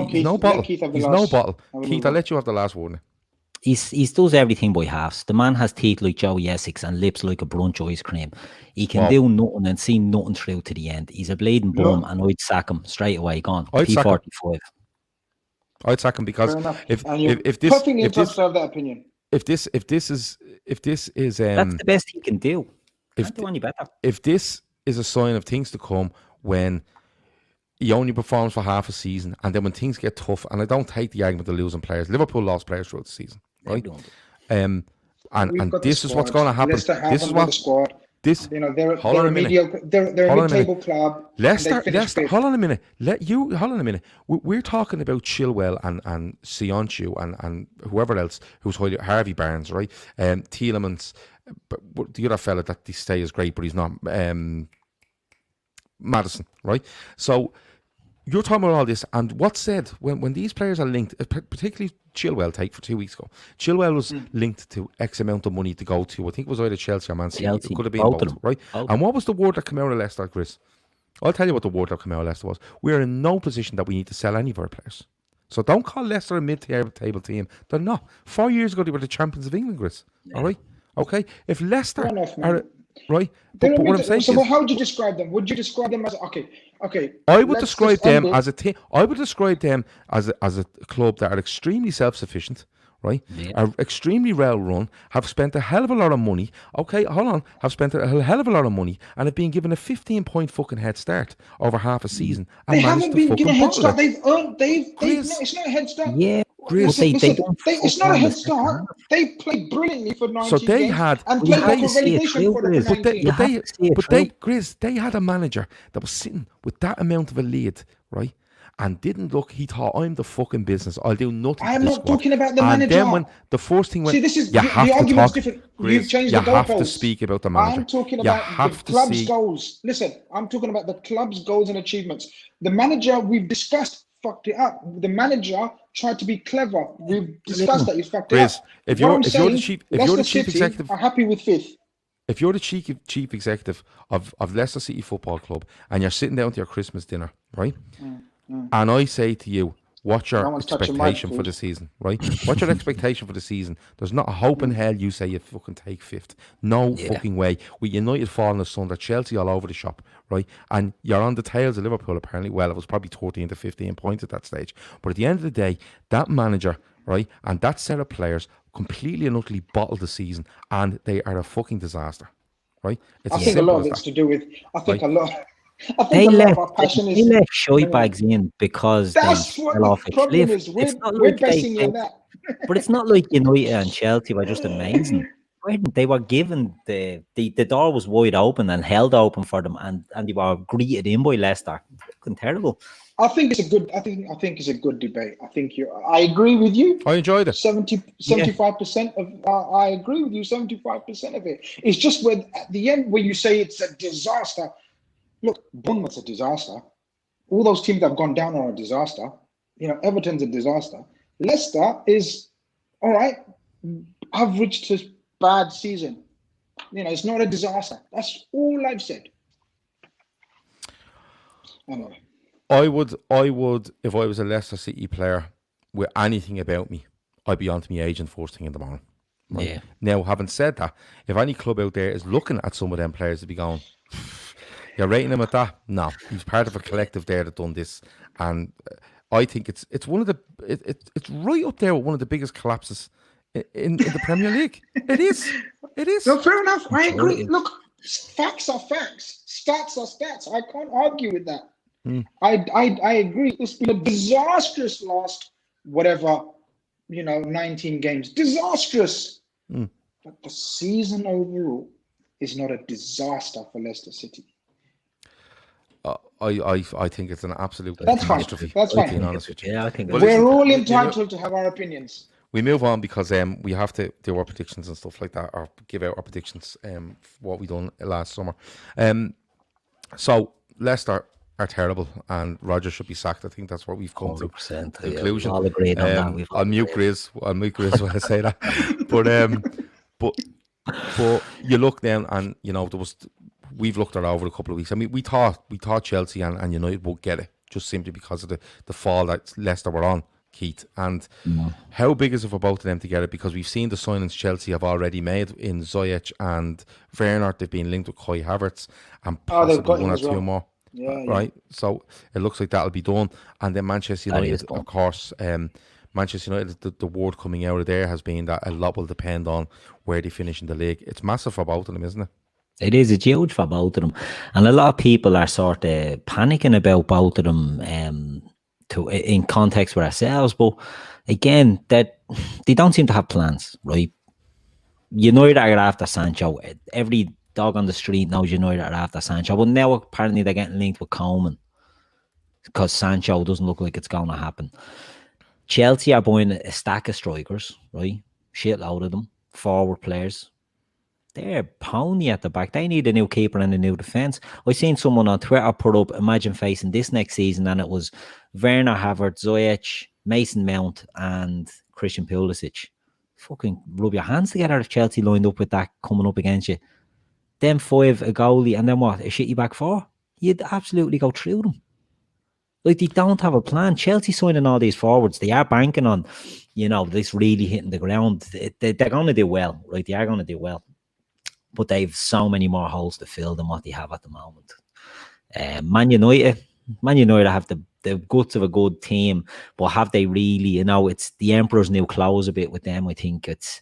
He's no bottle. Keith, I'll let you have the last word now. He does everything by halves. The man has teeth like Joey Essex and lips like a brunch ice cream. He can do nothing and see nothing through to the end. He's a bleeding bum, and I'd sack him straight away. Gone. P45. I'd sack him because if this have that opinion. If this is that's the best he can do. Can't do any better. If this is a sign of things to come when he only performs for half a season, and then when things get tough, and I don't take the argument of losing players. Liverpool lost players throughout the season, right? And this is what's going to happen. This is what the squad. This You know, they're hold on a a minute. mediocre, they're a Hold on a mid-table club. Leicester, and they finished fifth. hold on a minute. Hold on a minute. We're talking about Chilwell and Sionchu and whoever else who's Harvey Barnes, right? Tielemans, but the other fella that they say is great, but he's not. Madison, right? So you're talking about all this, and what's said when these players are linked, particularly Chilwell, for 2 weeks ago. Chilwell was linked to X amount of money to go to, I think it was either Chelsea or Man City. It could have been both, right? And what was the word that came out of Leicester, Chris? I'll tell you what the word that came out of Leicester was. We're in no position that we need to sell any of our players. So don't call Leicester a mid-table team. They're not. 4 years ago, they were the champions of England, Chris. Yeah. All right? Okay? If Leicester are... Right? But what I'm saying so is... how would you describe them? Would you describe them as... Okay. I would describe them as a team. I would describe them as a club that are extremely self-sufficient, right? Yeah. Are extremely well run, have spent a hell of a lot of money. Okay, hold on. Have spent a hell of a lot of money and have been given a 15-point fucking head start over half a season. They haven't been given a head start. They've earned... it's not a head start. Yeah. It's not a head start. They played brilliantly for 19 so they games had, and played like a relegation for the 19. Grizz, they had a manager that was sitting with that amount of a lead, right? And didn't look. He thought, I'm the fucking business. I'll do nothing. I'm not talking about the manager. And then when the first thing went, see, this is the argument's different. Grizz, You've changed the goalposts. You have to speak about the manager. I'm talking about the club's goals. Listen, I'm talking about the club's goals and achievements. The manager we've discussed fucked it up. The manager tried to be clever. We've discussed that he's fucked it up. If you're the chief executive, are happy with fifth. If you're the chief executive of Leicester City Football Club and you're sitting down to your Christmas dinner, right? And I say to you, what's your expectation for the season, right? What's your expectation for the season? There's not a hope in hell you say you fucking take fifth. No fucking way. With United falling asunder, Chelsea all over the shop, right? And you're on the tails of Liverpool apparently. Well, it was probably 14 to 15 points at that stage. But at the end of the day, that manager, right, and that set of players completely and utterly bottled the season, and they are a fucking disaster, right? I think a lot of it's to do with, They let shy bags in because that's what the problem is. We're basing on that. But it's not like United and Chelsea were just amazing. They were given the door was wide open and held open for them, and they were greeted in by Leicester. Fucking terrible. I think it's a good. I think it's a good debate. I agree with you. I enjoyed it. 75% of. I agree with you. 75% of it. It's just when at the end where you say it's a disaster. Look, Bournemouth's a disaster. All those teams that have gone down are a disaster. You know, Everton's a disaster. Leicester is all right. Average to bad season. You know, it's not a disaster. That's all I've said. Anyway. I would, if I was a Leicester City player with anything about me, I'd be on to my agent first thing in the morning. Right? Yeah. Now, having said that, if any club out there is looking at some of them players to be going, you're rating him at that? No, he's part of a collective there that done this, and I think it's one of the it's right up there with one of the biggest collapses in the Premier League. It is. No, fair enough. I agree. Look, facts are facts. Stats are stats. I can't argue with that. I agree. It's been a disastrous last 19 games. Disastrous. But the season overall is not a disaster for Leicester City. I think it's an absolute catastrophe. That's fine. Being honest with you. Yeah, I think we're all entitled to have our opinions. We move on because we have to do our predictions and stuff like that, or give out our predictions what we done last summer. So Leicester are terrible, and Rodgers should be sacked. I think that's what we've come to conclusion. All agreed on that. I'll mute Grizz when I say that. But you look down, and you know we've looked at it over a couple of weeks. I mean, we thought Chelsea and United would get it just simply because of the fall that Leicester were on, Keith. And how big is it for both of them to get it? Because we've seen the signings Chelsea have already made in Ziyech and Werner. They've been linked with Kai Havertz and possibly one or two more. Yeah, right. So it looks like that'll be done. And then Manchester United, of course, Manchester United, the word coming out of there has been that a lot will depend on where they finish in the league. It's massive for both of them, isn't it? It is. It's huge for both of them. And a lot of people are sort of panicking about both of them in context with ourselves. But again, that they don't seem to have plans, right? United are after Sancho. dog on the street knows United are after Sancho. But now apparently they're getting linked with Coleman because Sancho doesn't look like it's going to happen. Chelsea are buying a stack of strikers, right? Shitload of them, forward players. They're pony at the back. They need a new keeper and a new defence. I seen someone on Twitter put up, imagine facing this next season, and it was Werner, Havertz, Ziyech, Mason Mount, and Christian Pulisic. Fucking rub your hands together if Chelsea lined up with that coming up against you. Then 5, a goalie, and then what? A shitty back 4? You'd absolutely go through them. Like, they don't have a plan. Chelsea signing all these forwards. They are banking on, this really hitting the ground. They're going to do well, right? They are going to do well. But they've so many more holes to fill than what they have at the moment. Man United have the guts of a good team, but have they really? It's the Emperor's new clothes a bit with them. I think it's,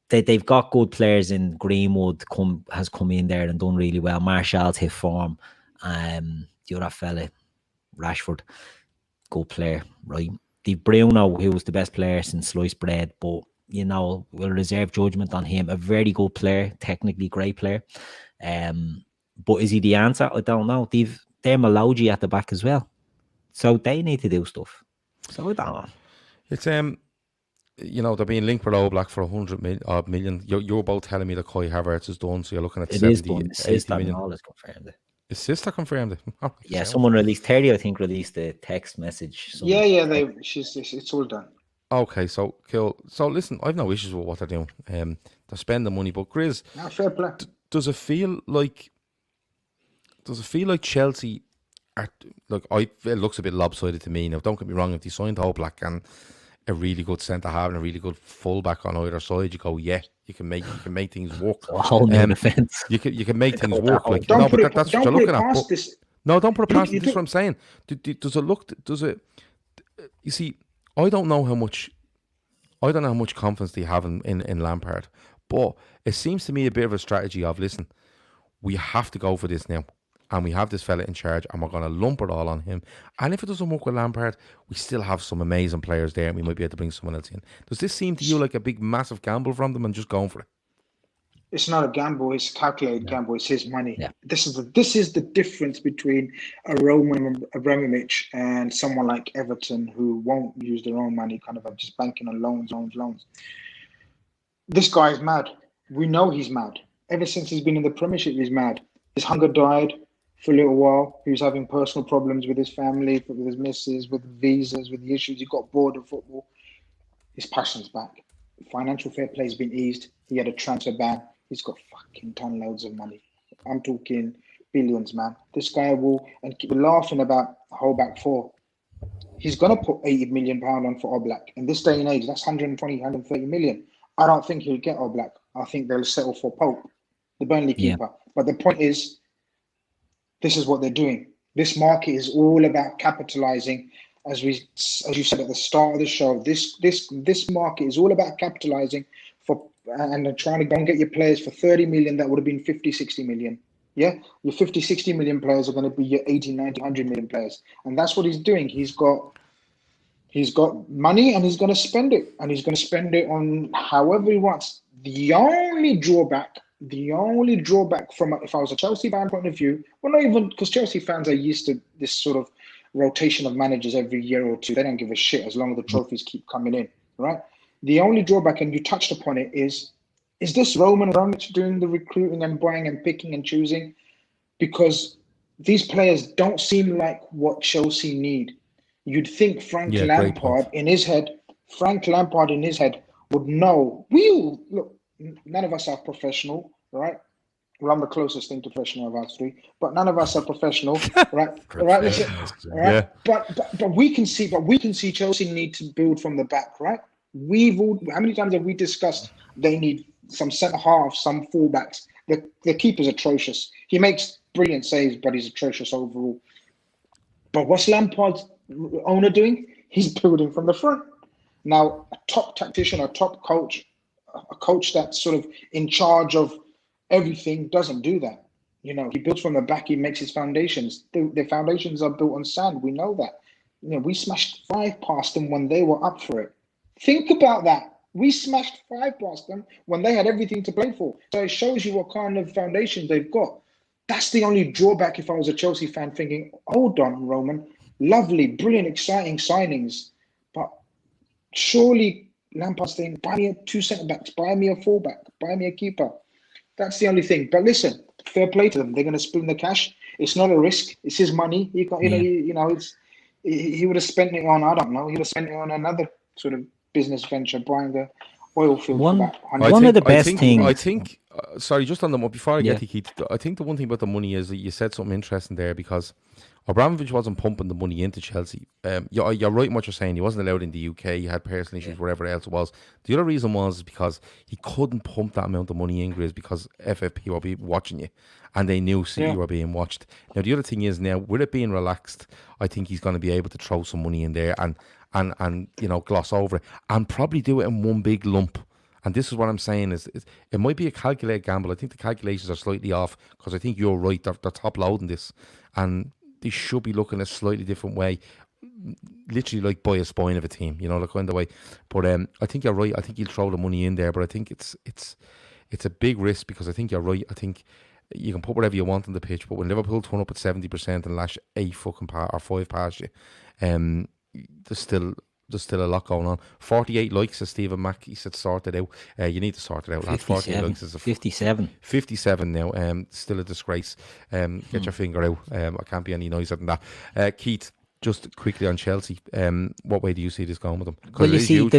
they've got good players in. Greenwood has come in there and done really well. Martial's hit form. The other fella, Rashford, good player, right? The Bruno, who was the best player since sliced bread, but we'll reserve judgment on him. A very good player, technically great player. But is he the answer? I don't know. They're Maloji at the back as well. So they need to do stuff. So I don't know. It's they're being linked with Oblak for 100 million. You're both telling me that Kai Havertz is done, so you're looking at 70, 80 million. All is confirmed it. Is Sister confirmed it? Oh, yeah, someone released 30, I think, released a text message. It's all done. Okay, so cool. So listen, I've no issues with what they're doing. They're spending money, but Grizz, fair play. Does it feel like Chelsea are it looks a bit lopsided to me now. Don't get me wrong, if they signed Oblak and a really good centre half and a really good fullback on either side, you go, yeah, you can make things work. A whole new defence. You can make things work. That's what you're looking at. No, don't put it past. This is what I'm saying. Does it look? Does it? You see, I don't know how much confidence they have in Lampard, but it seems to me a bit of a strategy of, listen, we have to go for this now, and we have this fella in charge, and we're going to lump it all on him. And if it doesn't work with Lampard, we still have some amazing players there, and we might be able to bring someone else in. Does this seem to you like a big, massive gamble from them and just going for it? It's not a gamble. It's a calculated gamble. It's his money. Yeah. This is the difference between a Roman Abramovich and someone like Everton, who won't use their own money, kind of just banking on loans. This guy is mad. We know he's mad. Ever since he's been in the Premiership, he's mad. His hunger died for a little while. He was having personal problems with his family, with his missus, with visas, with the issues. He got bored of football. His passion's back. Financial fair play has been eased. He had a transfer ban. He's got fucking ton loads of money. I'm talking billions, man. This guy will, and keep laughing about the whole back 4. He's going to put £80 million on for Oblak. In this day and age, that's 120, 130 million. I don't think he'll get Oblak. I think they'll settle for Pope, the Burnley keeper. But the point is, this is what they're doing. This market is all about capitalizing. As you said at the start of the show, this market is all about capitalizing and trying to go and get your players for 30 million that would have been 50, 60 million. Yeah, your 50, 60 million players are going to be your 80, 90, 100 million players. And that's what he's doing. He's got money and he's going to spend it. And he's going to spend it on however he wants. The only drawback from, if I was a Chelsea fan point of view, well, not even, because Chelsea fans are used to this sort of rotation of managers every year or two. They don't give a shit as long as the trophies keep coming in, right? The only drawback, and you touched upon it, is this Roman Abramovich doing the recruiting and buying and picking and choosing? Because these players don't seem like what Chelsea need. You'd think Frank Lampard in his head would know. Look, none of us are professional, right? Well, I'm the closest thing to professional of us 3, but none of us are professional, right? Right? Listen, right? Yeah. But we can see Chelsea need to build from the back, right? How many times have we discussed they need some centre halves, some fullbacks? The keeper's atrocious. He makes brilliant saves, but he's atrocious overall. But what's Lampard's owner doing? He's building from the front. Now, a top tactician, a top coach, a coach that's sort of in charge of everything doesn't do that. He builds from the back. He makes his foundations. The foundations are built on sand. We know that. We smashed 5 past them when they were up for it. Think about that. We smashed 5 past them when they had everything to play for. So it shows you what kind of foundation they've got. That's the only drawback if I was a Chelsea fan thinking, hold on, Roman, lovely, brilliant, exciting signings. But surely Lampard's saying, buy me 2 centre-backs, buy me a full-back, buy me a keeper. That's the only thing. But listen, fair play to them. They're going to spend the cash. It's not a risk. It's his money. He got, he would have spent it on, I don't know, he would have spent it on another sort of business venture, buying the oil field for that. One of the best things. I think, sorry, just on the before I get to Keith, I think the one thing about the money is that you said something interesting there, because Abramovich wasn't pumping the money into Chelsea. You're right in what you're saying. He wasn't allowed in the UK. He had personal issues, wherever else it was. The other reason was because he couldn't pump that amount of money in, Grizz, because FFP were watching you, and they knew City were being watched. Now, the other thing is, now, with it being relaxed, I think he's going to be able to throw some money in there and gloss over it, and probably do it in one big lump. And this is what I'm saying is it might be a calculated gamble. I think the calculations are slightly off, because I think you're right. They're top loading this, and they should be looking a slightly different way, literally like buy a spine of a team, the kind of way. But I think you're right. I think he'll throw the money in there, but I think it's a big risk, because I think you're right. I think you can put whatever you want on the pitch, but when Liverpool turn up at 70% and lash 5 past you, there's still a lot going on. 48 likes, as Stephen Mack, he said, sort it out. You need to sort it out, lads. 48 likes is 57 now. Still a disgrace. Get your finger out. I can't be any noisier than that. Keith, just quickly on Chelsea, what way do you see this going with them? Well, you see,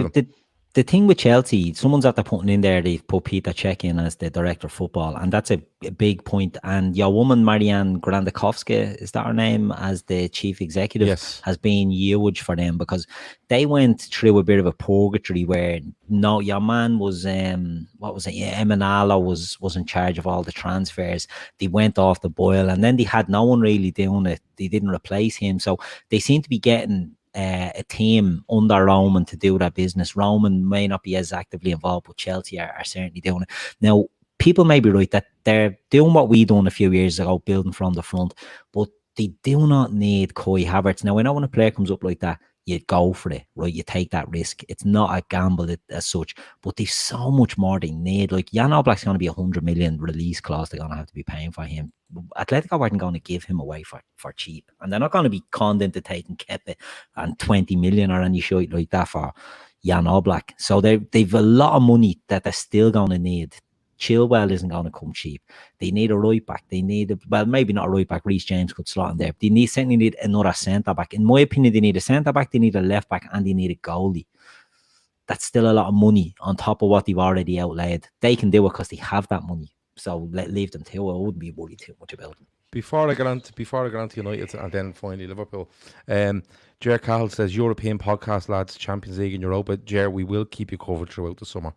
the thing with Chelsea, someone's after putting in there, they've put Peter Cech in as the director of football, and that's a big point. And your woman, Marianne Grandakovska, is that her name, as the chief executive, has been huge for them, because they went through a bit of a purgatory where, your man was, Emanalo was in charge of all the transfers. They went off the boil, and then they had no one really doing it. They didn't replace him. So they seem to be getting a team under Roman to do that business. Roman may not be as actively involved, but Chelsea are certainly doing it. Now, people may be right that they're doing what we done a few years ago, building from the front, but they do not need Kai Havertz. Now, I know when a player comes up like that, you go for it, right? You take that risk. It's not a gamble as such, but there's so much more they need. Like, Jan Oblak's going to be 100 million release clause they're going to have to be paying for him. Atletico aren't going to give him away for cheap, and they're not going to be conned into taking Kepa and 20 million or any shit like that for Jan Oblak. So they've a lot of money that they're still going to need. Chilwell isn't going to come cheap. They need a right back. They need maybe not a right back. Reece James could slot in there. They certainly need another centre back. In my opinion, they need a centre back, they need a left back, and they need a goalie. That's still a lot of money on top of what they've already outlaid. They can do it because they have that money. So leave them to it. I wouldn't be worried too much about them. Before I get on to United and then finally Liverpool, Jer Cahill says, European podcast, lads, Champions League and Europa. Jer, we will keep you covered throughout the summer.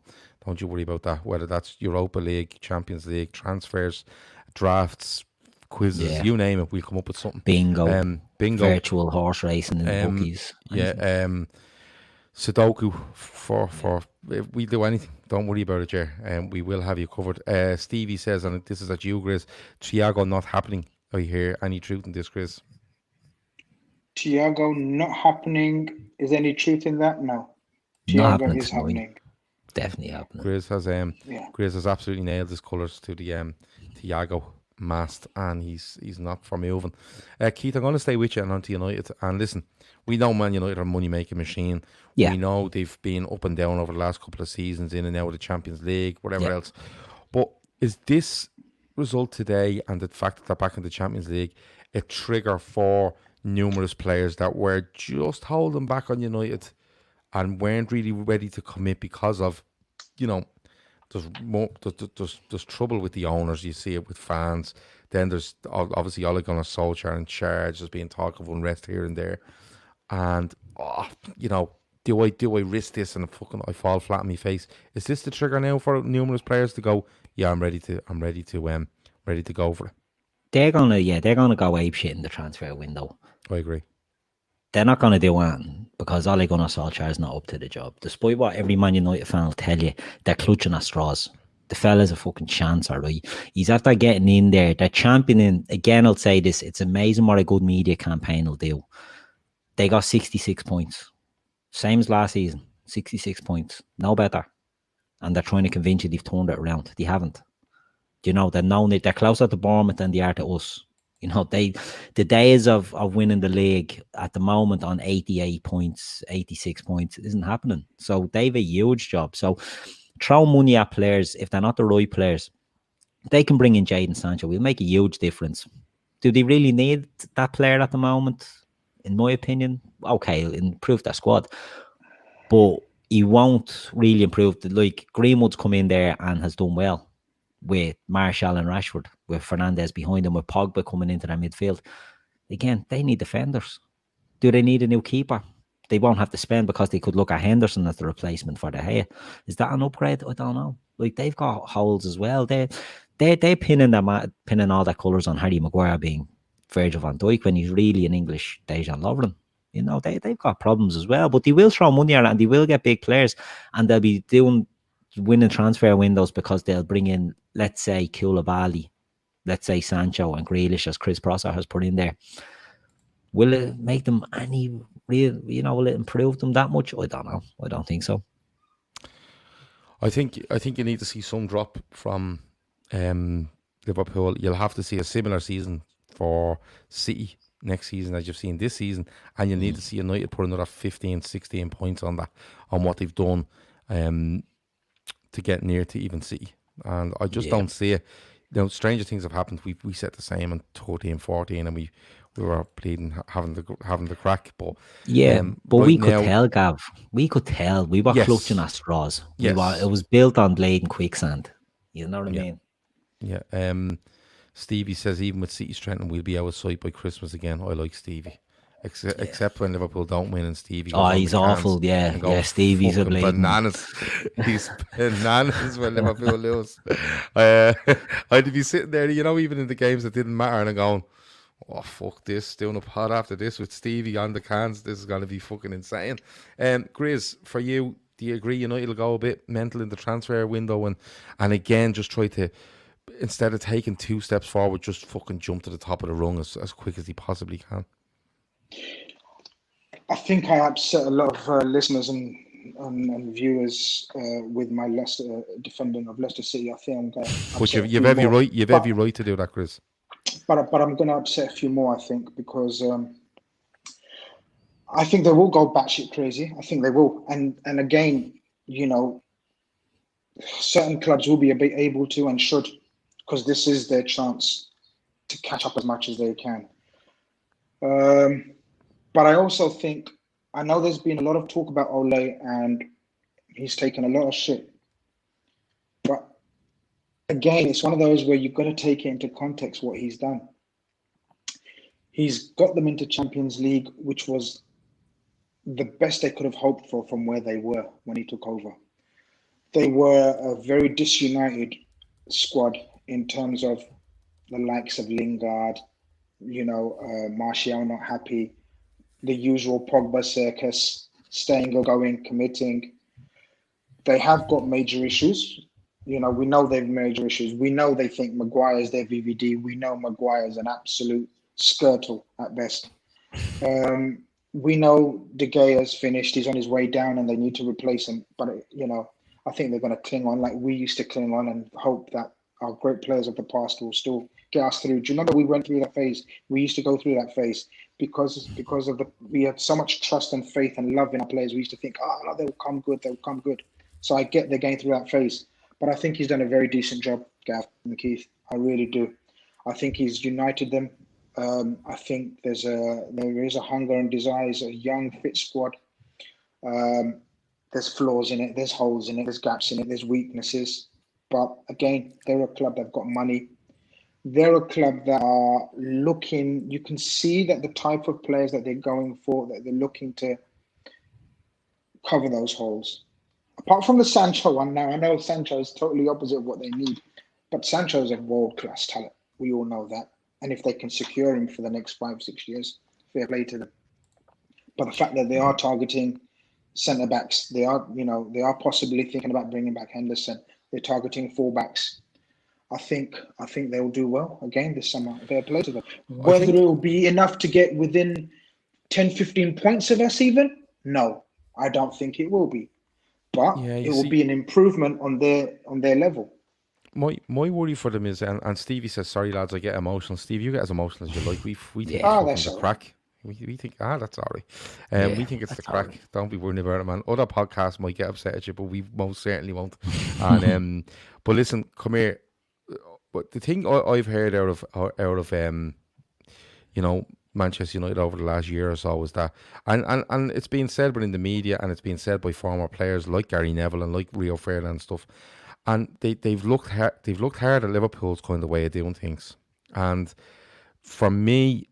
Don't you worry about that. Whether that's Europa League, Champions League, transfers, drafts, quizzes, you name it, we'll come up with something. Bingo. Virtual horse racing in the bookies. Sudoku for if we do anything, don't worry about it, Jer. We will have you covered. Stevie says, and this is at you, Grizz, Thiago not happening. I hear any truth in this, Grizz? Thiago not happening. Is there any truth in that? No. Thiago is happening. Definitely happening. Grizz has absolutely nailed his colours to the Thiago mast, and he's not for moving. Keith, I'm going to stay with you and on to United. And listen, we know Man United are a money-making machine. Yeah. We know they've been up and down over the last couple of seasons, in and out of the Champions League, whatever else. But is this result today and the fact that they're back in the Champions League a trigger for numerous players that were just holding back on United and weren't really ready to commit because of, there's trouble with the owners. You see it with fans. Then there's obviously Ole Gunnar Solskjaer in charge. There's being talk of unrest here and there. And, do I risk this and I fall flat on my face? Is this the trigger now for numerous players to go, yeah, I'm ready to go for it? They're gonna go apeshit in the transfer window. I agree. They're not gonna do it because Ole Gunnar Solskjaer is not up to the job. Despite what every Man United fan will tell you, they're clutching at straws. The fella's a fucking chancer, right? He's after getting in there. They're championing. Again, I'll say this. It's amazing what a good media campaign will do. They got 66 points. Same as last season. 66 points, no better. And they're trying to convince you they've turned it around. They haven't. You know, they're closer to Bournemouth than they are to us. You know, the days of winning the league at the moment on 88 points, 86 points isn't happening. So they've a huge job. So throw money at players if they're not the right players. They can bring in Jadon Sancho. Will make a huge difference. Do they really need that player at the moment? In my opinion, okay, he'll improve their squad, but he won't really improve. Like Greenwood's come in there and has done well with Martial and Rashford, with Fernandez behind them, with Pogba coming into their midfield. Again, they need defenders. Do they need a new keeper? They won't have to spend because they could look at Henderson as the replacement for De Gea. Is that an upgrade? I don't know. Like they've got holes as well. They're pinning all their colours on Harry Maguire being Virgil van Dijk when he's really an English Dejan Lovren. You know, they've got problems as well, but they will throw money around and they will get big players and they'll be doing winning transfer windows because they'll bring in, let's say, Koulibaly, let's say Sancho and Grealish, as Chris Prosser has put in there. Will it make them any real, you know, will it improve them that much? I don't know. I don't think so. I think you need to see some drop from Liverpool. You'll have to see a similar season for City next season as you've seen this season, and you'll need to see United put another 15, 16 points on what they've done to get near to even City. And I just don't see it. You know, stranger things have happened. We set the same in 13, 14, and we were bleeding, having the crack. But but we could tell, Gav. We could tell. We were clutching at straws. It was built on blade and quicksand. You know what I mean? Yeah. Stevie says even with City strength, we'll be out of sight by Christmas again. I like Stevie. Except when Liverpool don't win and Stevie goes he's awful, Stevie's a bleeding bananas. He's bananas when Liverpool lose. I'd be sitting there, you know, even in the games that didn't matter, and I'm going, oh, fuck this, doing a pod after this with Stevie on the cans, this is going to be fucking insane. Grizz, for you, do you agree United will go a bit mental in the transfer window and again just try to, instead of taking 2 steps forward, just fucking jump to the top of the rung as quick as he possibly can? I think I upset a lot of listeners and viewers with my Leicester defending of Leicester City. I think I'm going to but you've every right. You've every right to do that, Chris. But I'm going to upset a few more. I think because I think they will go batshit crazy. I think they will, and again, you know, certain clubs will be able to and should, because this is their chance to catch up as much as they can. But I also think, I know there's been a lot of talk about Ole and he's taken a lot of shit. But again, it's one of those where you've got to take it into context what he's done. He's got them into Champions League, which was the best they could have hoped for from where they were when he took over. They were a very disunited squad in terms of the likes of Lingard, you know, Martial not happy, the usual Pogba circus, staying or going, committing. They have got major issues. You know, we know they've major issues. We know they think Maguire's their VVD. We know Maguire's an absolute skirtle at best. We know De Gea's finished. He's on his way down and they need to replace him. But, you know, I think they're going to cling on like we used to cling on and hope that our great players of the past will still get us through. Do you remember we went through that phase? We used to go through that phase because of we had so much trust and faith and love in our players. We used to think, oh, no, they'll come good. So I get they're going through that phase. But I think he's done a very decent job, Gav and Keith. I really do. I think he's united them. I think there is a hunger and desire. It's a young, fit squad. There's flaws in it. There's holes in it. There's gaps in it. There's weaknesses. But again, they're a club that've got money. They're a club that are looking. You can see that the type of players that they're going for, that they're looking to cover those holes. Apart from the Sancho one now, I know Sancho is totally opposite of what they need, but Sancho is a world-class talent. We all know that. And if they can secure him for the next 5-6 years, fair play to them. But the fact that they are targeting centre-backs, they are possibly thinking about bringing back Henderson. They're targeting full-backs. I think they'll do well again this summer. Fair play to them. Whether it will be enough to get within 10, 15 points of us even? No, I don't think it will be. but Yeah, it you will see, be an improvement on their level. my worry for them is, and Stevie says, sorry lads, I get emotional. Steve, you get as emotional as you like. We think Yeah. it's Ah, fucking that's the all right. crack. We think, that's all right. Yeah, We think it's the that's all crack. right. Don't be worrying about it, man. Other podcasts might get upset at you, but we most certainly won't. And but listen, come here. But the thing I've heard out of you know, Manchester United over the last year or so is that, and it's been said within the media, and it's been said by former players like Gary Neville and like Rio Ferdinand and stuff, and they've looked hard at Liverpool's kind of way of doing things, and for me,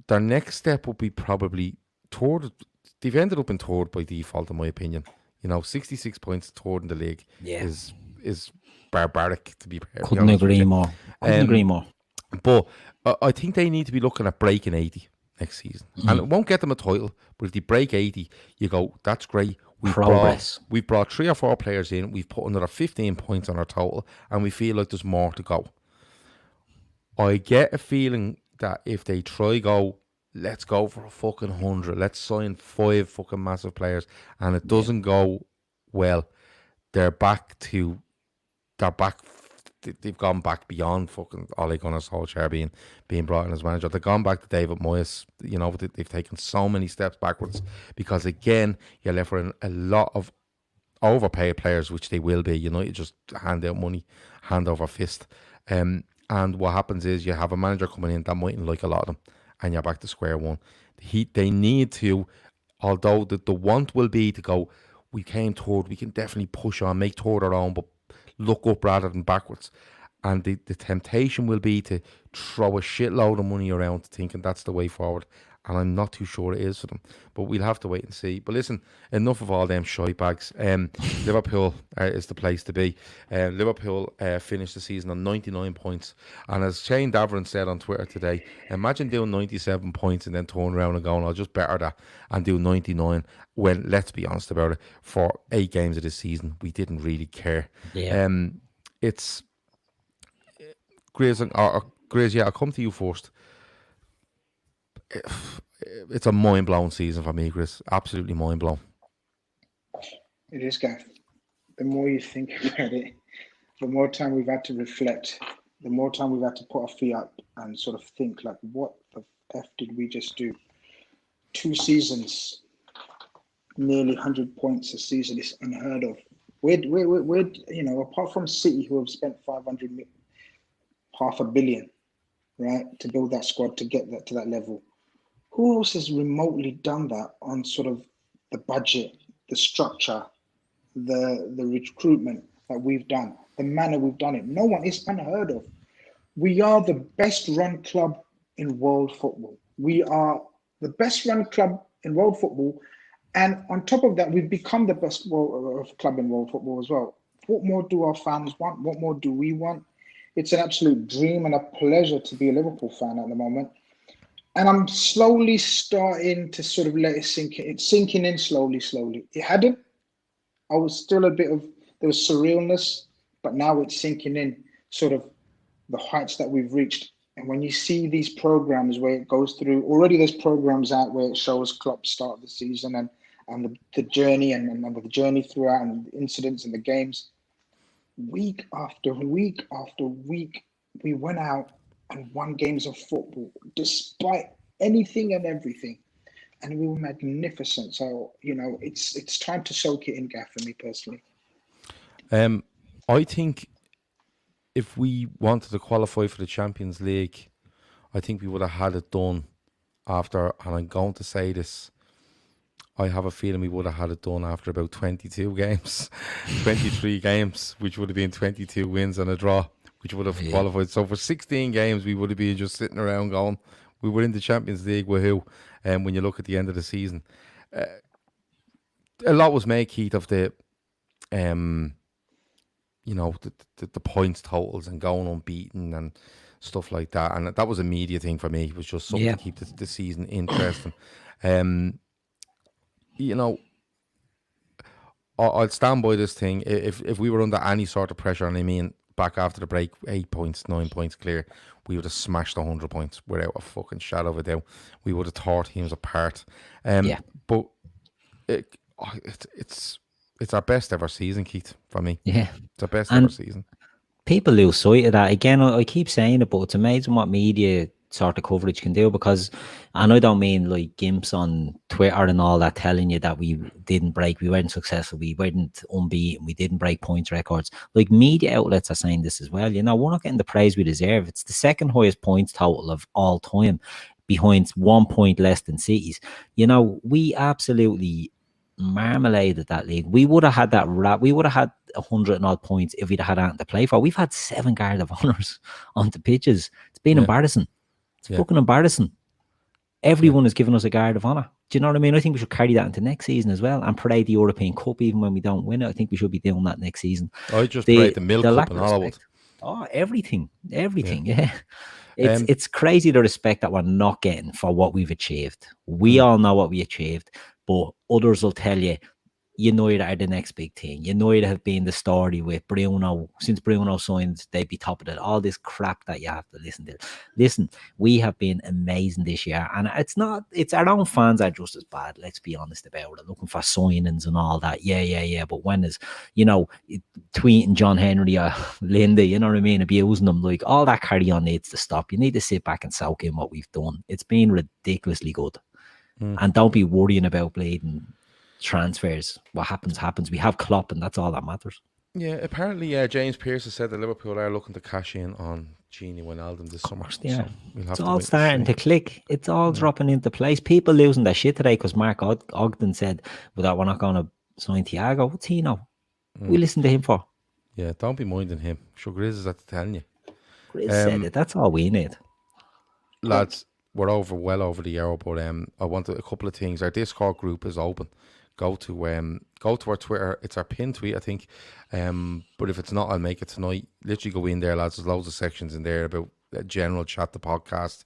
their next step would be probably toward. They've ended up in third by default, in my opinion. 66 points third in the league Yeah. is barbaric, to be perfectly Couldn't honest with agree you. more. Couldn't agree more. But I think they need to be looking at breaking 80 next season. And it won't get them a title, but if they break 80, you go, that's great. Progress. We've brought 3 or 4 players in. We've put another 15 points on our total, and we feel like there's more to go. I get a feeling that if they let's go for a fucking 100, let's sign 5 fucking massive players, and it doesn't go well, they're back. They've gone back beyond fucking Ole Gunnar Solskjaer being brought in as manager. They've gone back to David Moyes. They've taken so many steps backwards because, again, you're left with a lot of overpaid players, which they will be. You just hand out money, hand over fist. And what happens is you have a manager coming in that mightn't like a lot of them, and you're back to square one. They need to, although the want will be to go, we came third, we can definitely push on, make third our own, but look up rather than backwards. And the temptation will be to throw a shitload of money around thinking that's the way forward. And I'm not too sure it is for them. But we'll have to wait and see. But listen, enough of all them shite bags. Liverpool is the place to be. Liverpool finished the season on 99 points. And as Shane Davern said on Twitter today, imagine doing 97 points and then turning around and going, I'll just better that and do 99. When, let's be honest about it, for 8 games of this season, we didn't really care. Yeah. It's Grizz, Grizz, yeah, I'll come to you first. It's a mind-blowing season for me, Grizz. Absolutely mind-blown. It is, Gav. The more you think about it, the more time we've had to reflect, the more time we've had to put our feet up and sort of think, like, what the F did we just do? 2 seasons, nearly 100 points a season is unheard of. We're apart from City, who have spent 500 million, $500 million, right, to build that squad to get that to that level. Who else has remotely done that on sort of the budget, the structure, the recruitment that we've done, the manner we've done it? No one. Is unheard of. We are the best run club in world football. We are the best run club in world football. And on top of that, we've become the best club in world football as well. What more do our fans want? What more do we want? It's an absolute dream and a pleasure to be a Liverpool fan at the moment. And I'm slowly starting to sort of let it sink in. It's sinking in slowly. It hadn't. I was still there was surrealness, but now it's sinking in, sort of the heights that we've reached. And when you see these programs where it goes through, already there's programs out where it shows Klopp start of the season and the journey and the journey throughout and the incidents and the games. Week after week after week, we went out and won games of football despite anything and everything, and we were magnificent. So it's time to soak it in, Gav, for me personally. I think if we wanted to qualify for the Champions League, I think we would have had it done after, and I'm going to say this, I have a feeling we would have had it done after about 22 games, 23 games, which would have been 22 wins and a draw, which would have qualified. So for 16 games, we would have been just sitting around going, we were in the Champions League, woohoo. And when you look at the end of the season, a lot was made, Keith, of the points totals and going unbeaten and stuff like that. And that was a media thing for me. It was just something to keep the season interesting. I'll stand by this thing. If we were under any sort of pressure, and I mean back after the break, 8 points, 9 points clear, we would have smashed 100 points without a fucking shadow of a doubt. We would have tore teams apart. But it's It's our best ever season, Keith, for me. Yeah. It's our best And ever season. people lose sight of that. Again, I keep saying it, but it's amazing what media sort of coverage can do, because, and I don't mean like gimps on Twitter and all that telling you that we didn't break, we weren't successful, we weren't unbeaten, we didn't break points records. Like, media outlets are saying this as well. You know, we're not getting the praise we deserve. It's the second highest points total of all time, behind 1 point less than City's. You know, we absolutely marmaladed that league. We would have had that we would have had 100 and odd points if we'd had anything to play for. We've had 7 guard of honours on the pitches. It's been embarrassing. It's fucking embarrassing. Everyone has given us a guard of honour. Do you know what I mean? I think we should carry that into next season as well and parade the European Cup even when we don't win it. I think we should be doing that next season. I just parade the Milk Cup and all of it. Oh, everything. Yeah. It's crazy the respect that we're not getting for what we've achieved. We all know what we achieved, but others will tell you, United are the next big thing. United have been the story with Bruno. Since Bruno signed, they'd be top of it. All this crap that you have to listen to. Listen, we have been amazing this year. And it's our own fans are just as bad. Let's be honest about it. Looking for signings and all that. Yeah. But when is, tweeting John Henry or Linda, you know what I mean? Abusing them. Like, all that carry on needs to stop. You need to sit back and soak in what we've done. It's been ridiculously good. And don't be worrying about bleeding transfers. What happens. We have Klopp, and that's all that matters. Yeah, apparently James Pearce has said that Liverpool are looking to cash in on Gini Wijnaldum this summer. Yeah, so it's all starting to click. It's all dropping into place. People losing their shit today because Mark Ogden said that we're not going to sign Thiago. What's he know? We listen to him for. Yeah, don't be minding him. Sure, Grizz is at telling you. Grizz said it. That's all we need. Lads, we're well over the hour, but I wanted a couple of things. Our Discord group is open. Go to our Twitter. It's our pinned tweet, I think. But if it's not, I'll make it tonight. Literally go in there, lads. There's loads of sections in there about general chat, the podcast.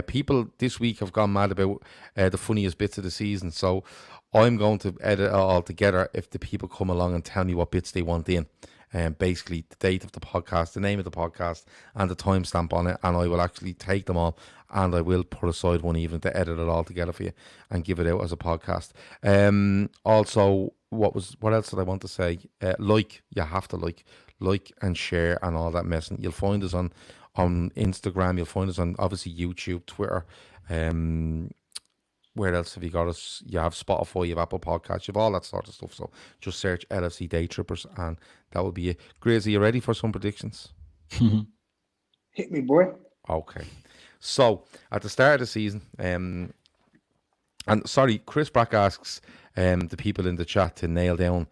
People this week have gone mad about the funniest bits of the season. So I'm going to edit it all together if the people come along and tell me what bits they want in. Basically the date of the podcast, the name of the podcast, and the timestamp on it, and I will actually take them all and I will put aside one evening to edit it all together for you and give it out as a podcast. Also, what else did I want to say? You have to like and share and all that mess. And you'll find us on Instagram. You'll find us on obviously YouTube, Twitter. Where else have you got us? You have Spotify, you have Apple Podcasts, you have all that sort of stuff. So just search LFC Daytrippers and that will be it. Grizz, are you ready for some predictions? Hit me, boy. Okay. So at the start of the season, Chris Brack asks the people in the chat to nail down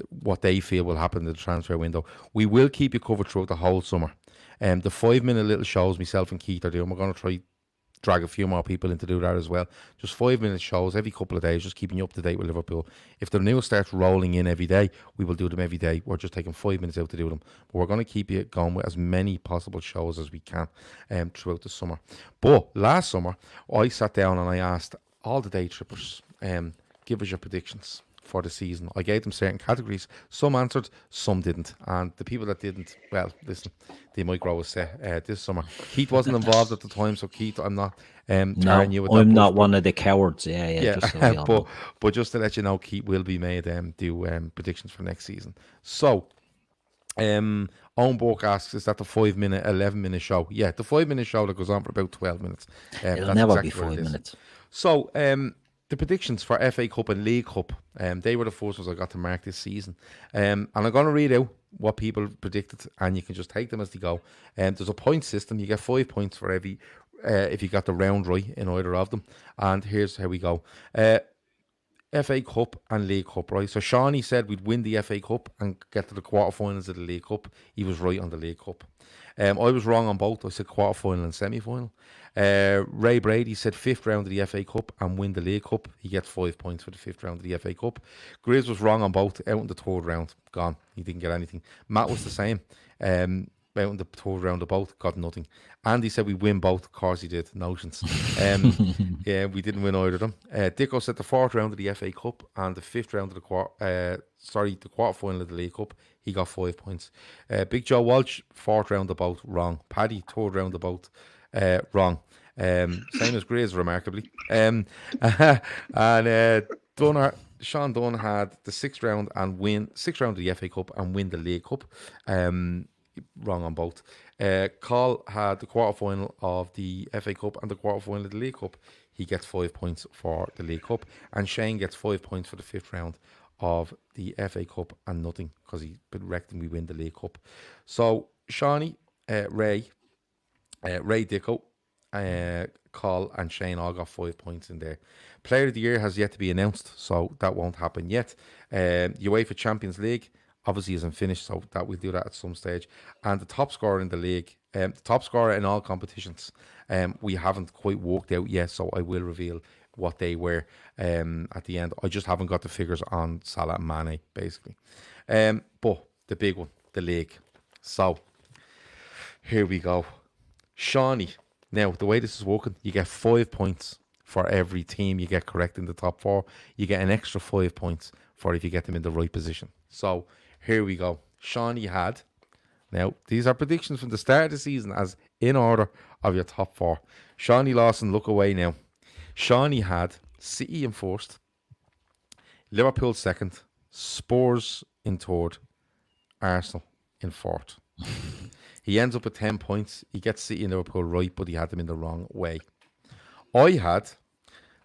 what they feel will happen in the transfer window. We will keep you covered throughout the whole summer. The 5-minute little shows myself and Keith are doing, we're going to try drag a few more people in to do that as well. Just 5-minute shows every couple of days, just keeping you up to date with Liverpool. If the news starts rolling in every day, we will do them every day. We're just taking 5 minutes out to do them. But we're going to keep you going with as many possible shows as we can throughout the summer. But last summer, I sat down and I asked all the Daytrippers, give us your predictions for the season. I gave them certain categories. Some answered, some didn't. And the people that didn't, well, listen, they might grow a set this summer. Keith wasn't involved at the time, so Keith, I'm not tarring you with that. I'm not one of the cowards. Yeah. Just so but just to let you know, Keith will be made do predictions for next season. So, Owenborg asks, is that the 5-minute, 11-minute show? Yeah, the 5-minute show that goes on for about 12 minutes. It'll never be 5 minutes. So, the predictions for FA Cup and League Cup, they were the first ones I got to mark this season. And I'm going to read out what people predicted, and you can just take them as they go. There's a point system. You get 5 points for every, if you got the round right in either of them. And here's how we go. FA Cup and League Cup, right? So Shawnee said we'd win the FA Cup and get to the quarterfinals of the League Cup. He was right on the League Cup. I was wrong on both. I said quarterfinal and semi-final. Ray Brady said 5th round of the FA Cup and win the League Cup. He gets 5 points for the 5th round of the FA Cup. Grizz was wrong on both. Out in the 3rd round, gone. He didn't get anything. Matt was the same. Out in the 3rd round of both, got nothing. Andy said we win both. Of course he did. Notions. Yeah, we didn't win either of them. Dicko said the 4th round of the FA Cup and the 5th round of the quarterfinal of the League Cup. He got 5 points. Big Joe Walsh, 4th round of both, wrong. Paddy, 3rd round of both, wrong. Same as Grizz, remarkably. And Dunner Sean Dunn had the sixth round of the FA Cup and win the League Cup. Wrong on both. Cole had the quarterfinal of the FA Cup and the quarterfinal of the League Cup. He gets 5 points for the League Cup, and Shane gets 5 points for the fifth round of the FA Cup and nothing because he's been wrecked and we win the League Cup. So Shawnee, Ray Dicko, Cole and Shane all got 5 points in there. Player of the Year has yet to be announced, so that won't happen yet. UEFA Champions League obviously isn't finished, so that we'll do that at some stage. And the top scorer in the league, the top scorer in all competitions, we haven't quite worked out yet, so I will reveal what they were at the end. I just haven't got the figures on Salah and Mane, basically. But the big one, the league. So here we go. Shawnee. Now, the way this is working, you get 5 points for every team you get correct in the top four. You get an extra 5 points for if you get them in the right position. So here we go. Shawnee had, now these are predictions from the start of the season as in order of your top four. Shawnee Lawson, look away now. Shawnee had City in first, Liverpool second, Spurs in third, Arsenal in fourth. He ends up with 10 points. He gets City and Liverpool right, but he had them in the wrong way. I had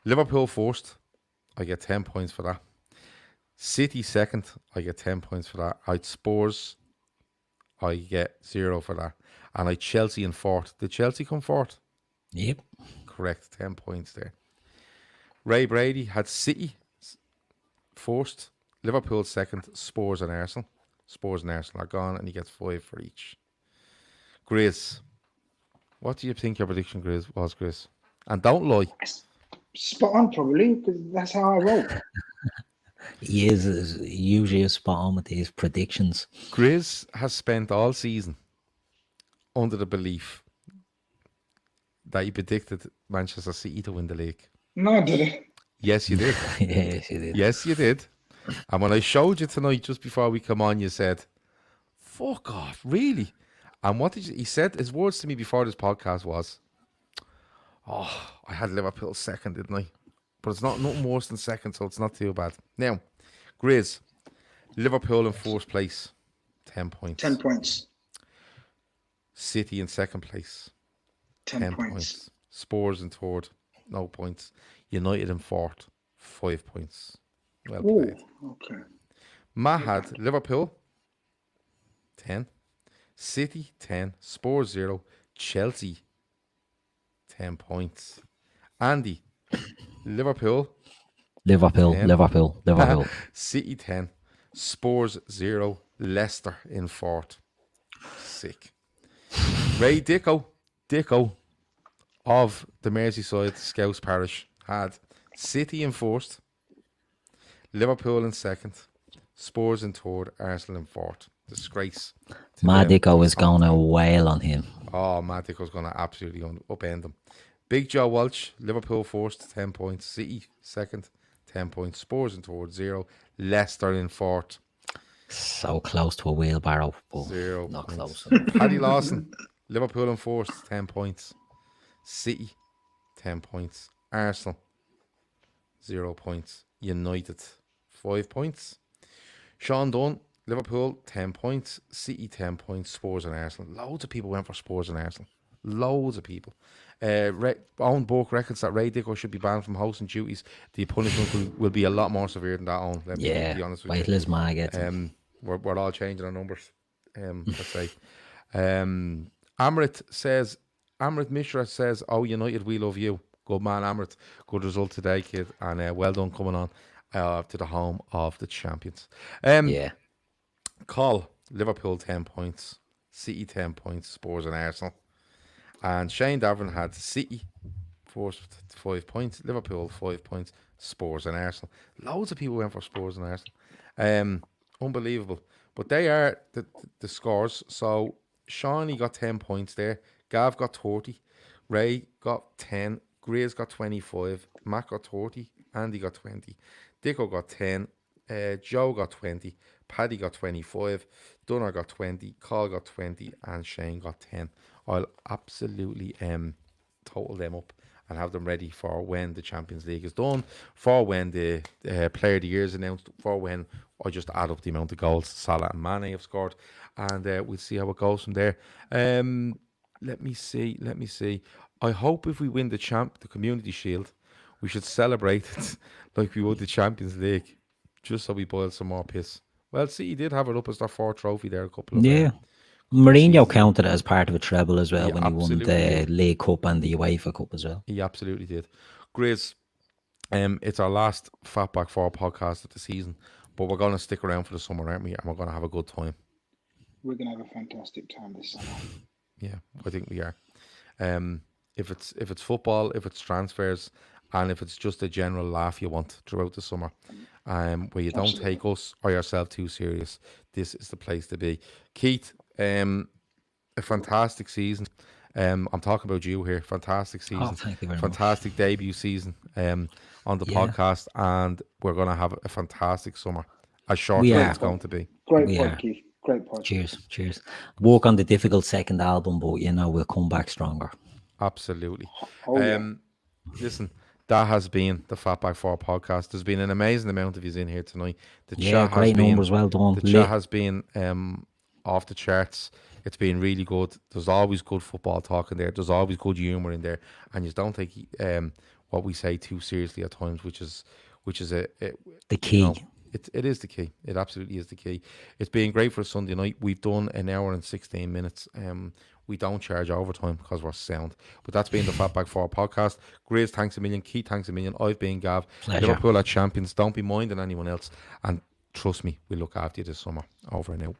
Liverpool first. I get 10 points for that. City second. I get 10 points for that. I had Spurs. I get 0 for that. And I had Chelsea in fourth. Did Chelsea come fourth? Yep. Correct. 10 points there. Ray Brady had City first. Liverpool second. Spurs and Arsenal. Spurs and Arsenal are gone, and he gets 5 for each. Grizz, what do you think your prediction was, Grizz? And don't lie. Spot on, probably, because that's how I roll. He is usually spot on with these predictions. Grizz has spent all season under the belief that he predicted Manchester City to win the league. No, I didn't. Yes, you did. Yes, you did. Yes, you did. And when I showed you tonight, just before we come on, you said, fuck off, really? And what did he said, his words to me before this podcast was, oh, I had Liverpool second, didn't I? But it's nothing worse than second, so it's not too bad. Now, Grizz, Liverpool in fourth place, 10 points. 10 points. City in second place, 10 points. Spurs in third, no points. United in fourth, 5 points. Well Ooh, played. okay. Matt had Liverpool, 10. City, 10. Spurs, 0. Chelsea, 10 points. Andy, Liverpool. Liverpool. 10. City, 10. Spurs, 0. Leicester in fourth. Sick. Ray Dicko of the Merseyside Scouse Parish had City in first, Liverpool in second, Spurs in third, Arsenal in fourth. Disgrace. Madico is going to wail on him. Oh, Madico's going to absolutely upend him. Big Joe Walsh, Liverpool first, 10 points. City second, 10 points. Spurs in third, 0. Leicester in fourth. So close to a wheelbarrow. But 0 not points. close. Paddy Lawson, Liverpool in first, 10 points. City, 10 points. Arsenal, 0 points. United, 5 points. Sean Dunn, Liverpool, 10 points. City, 10 points. Spurs and Arsenal. Loads of people went for Spurs and Arsenal. Loads of people. Owen Burke reckons that Ray Dicko should be banned from hosting duties. The punishment will be a lot more severe than that, Owen. Let me be honest with you. Wait till his ma gets We're all changing our numbers, let's say. Amrit Mishra says, oh, United, we love you. Good man, Amrit. Good result today, kid. And well done coming on to the home of the champions. yeah. Call, Liverpool 10 points. City 10 points. Spurs and Arsenal. And Shane Davern had City first, 5 points. Liverpool 5 points. Spurs and Arsenal. Loads of people went for Spurs and Arsenal. Unbelievable. But they are the scores. So Shawnee got 10 points there. Gav got 30. Ray got 10. Grizz got 25. Matt got 30. Andy got 20. Dicko got 10. Joe got 20. Paddy got 25. Dunner got 20. Carl got 20. And Shane got 10. I'll absolutely total them up and have them ready for when the Champions League is done, for when the Player of the Year is announced, for when I just add up the amount of goals Salah and Mane have scored, and we'll see how it goes from there. Let me see. I hope if we win the Community Shield, we should celebrate it like we would the Champions League, just so we boil some more piss. Well, see, he did have it up as their 4th trophy there a couple of Mourinho seasons. counted it as part of a treble as well He when he won absolutely the did. League Cup and the UEFA Cup as well. He absolutely did. Grizz, it's our last Fatback 4 podcast of the season, but we're going to stick around for the summer, aren't we? And we're going to have a good time. We're going to have a fantastic time this summer. Yeah, I think we are. If it's football, if it's transfers, and if it's just a general laugh you want throughout the summer, where you don't take us or yourself too serious, this is the place to be. Keith, a fantastic season. I'm talking about you here. Fantastic season. Oh, thank you very fantastic much. Debut season on the podcast, and we're going to have a fantastic summer. As short as it's going to be. Great pod, Keith. Great pod. Cheers. Work on the difficult second album, but we'll come back stronger. Absolutely. Yeah. Listen, that has been the Fatback 4 podcast. There's been an amazing amount of you in here tonight. The chat great has been, numbers, well done. The chat has been off the charts. It's been really good. There's always good football talk in there. There's always good humour in there, and you don't take what we say too seriously at times, which is the key. It is the key. It absolutely is the key. It's been great for a Sunday night. We've done an hour and 16 minutes. We don't charge overtime because we're sound. But that's been the Fatback 4 podcast. Grizz, thanks a million. Keith, thanks a million. I've been Gav. Pleasure. Liverpool are champions. Don't be minding anyone else. And trust me, we'll look after you this summer. Over and out.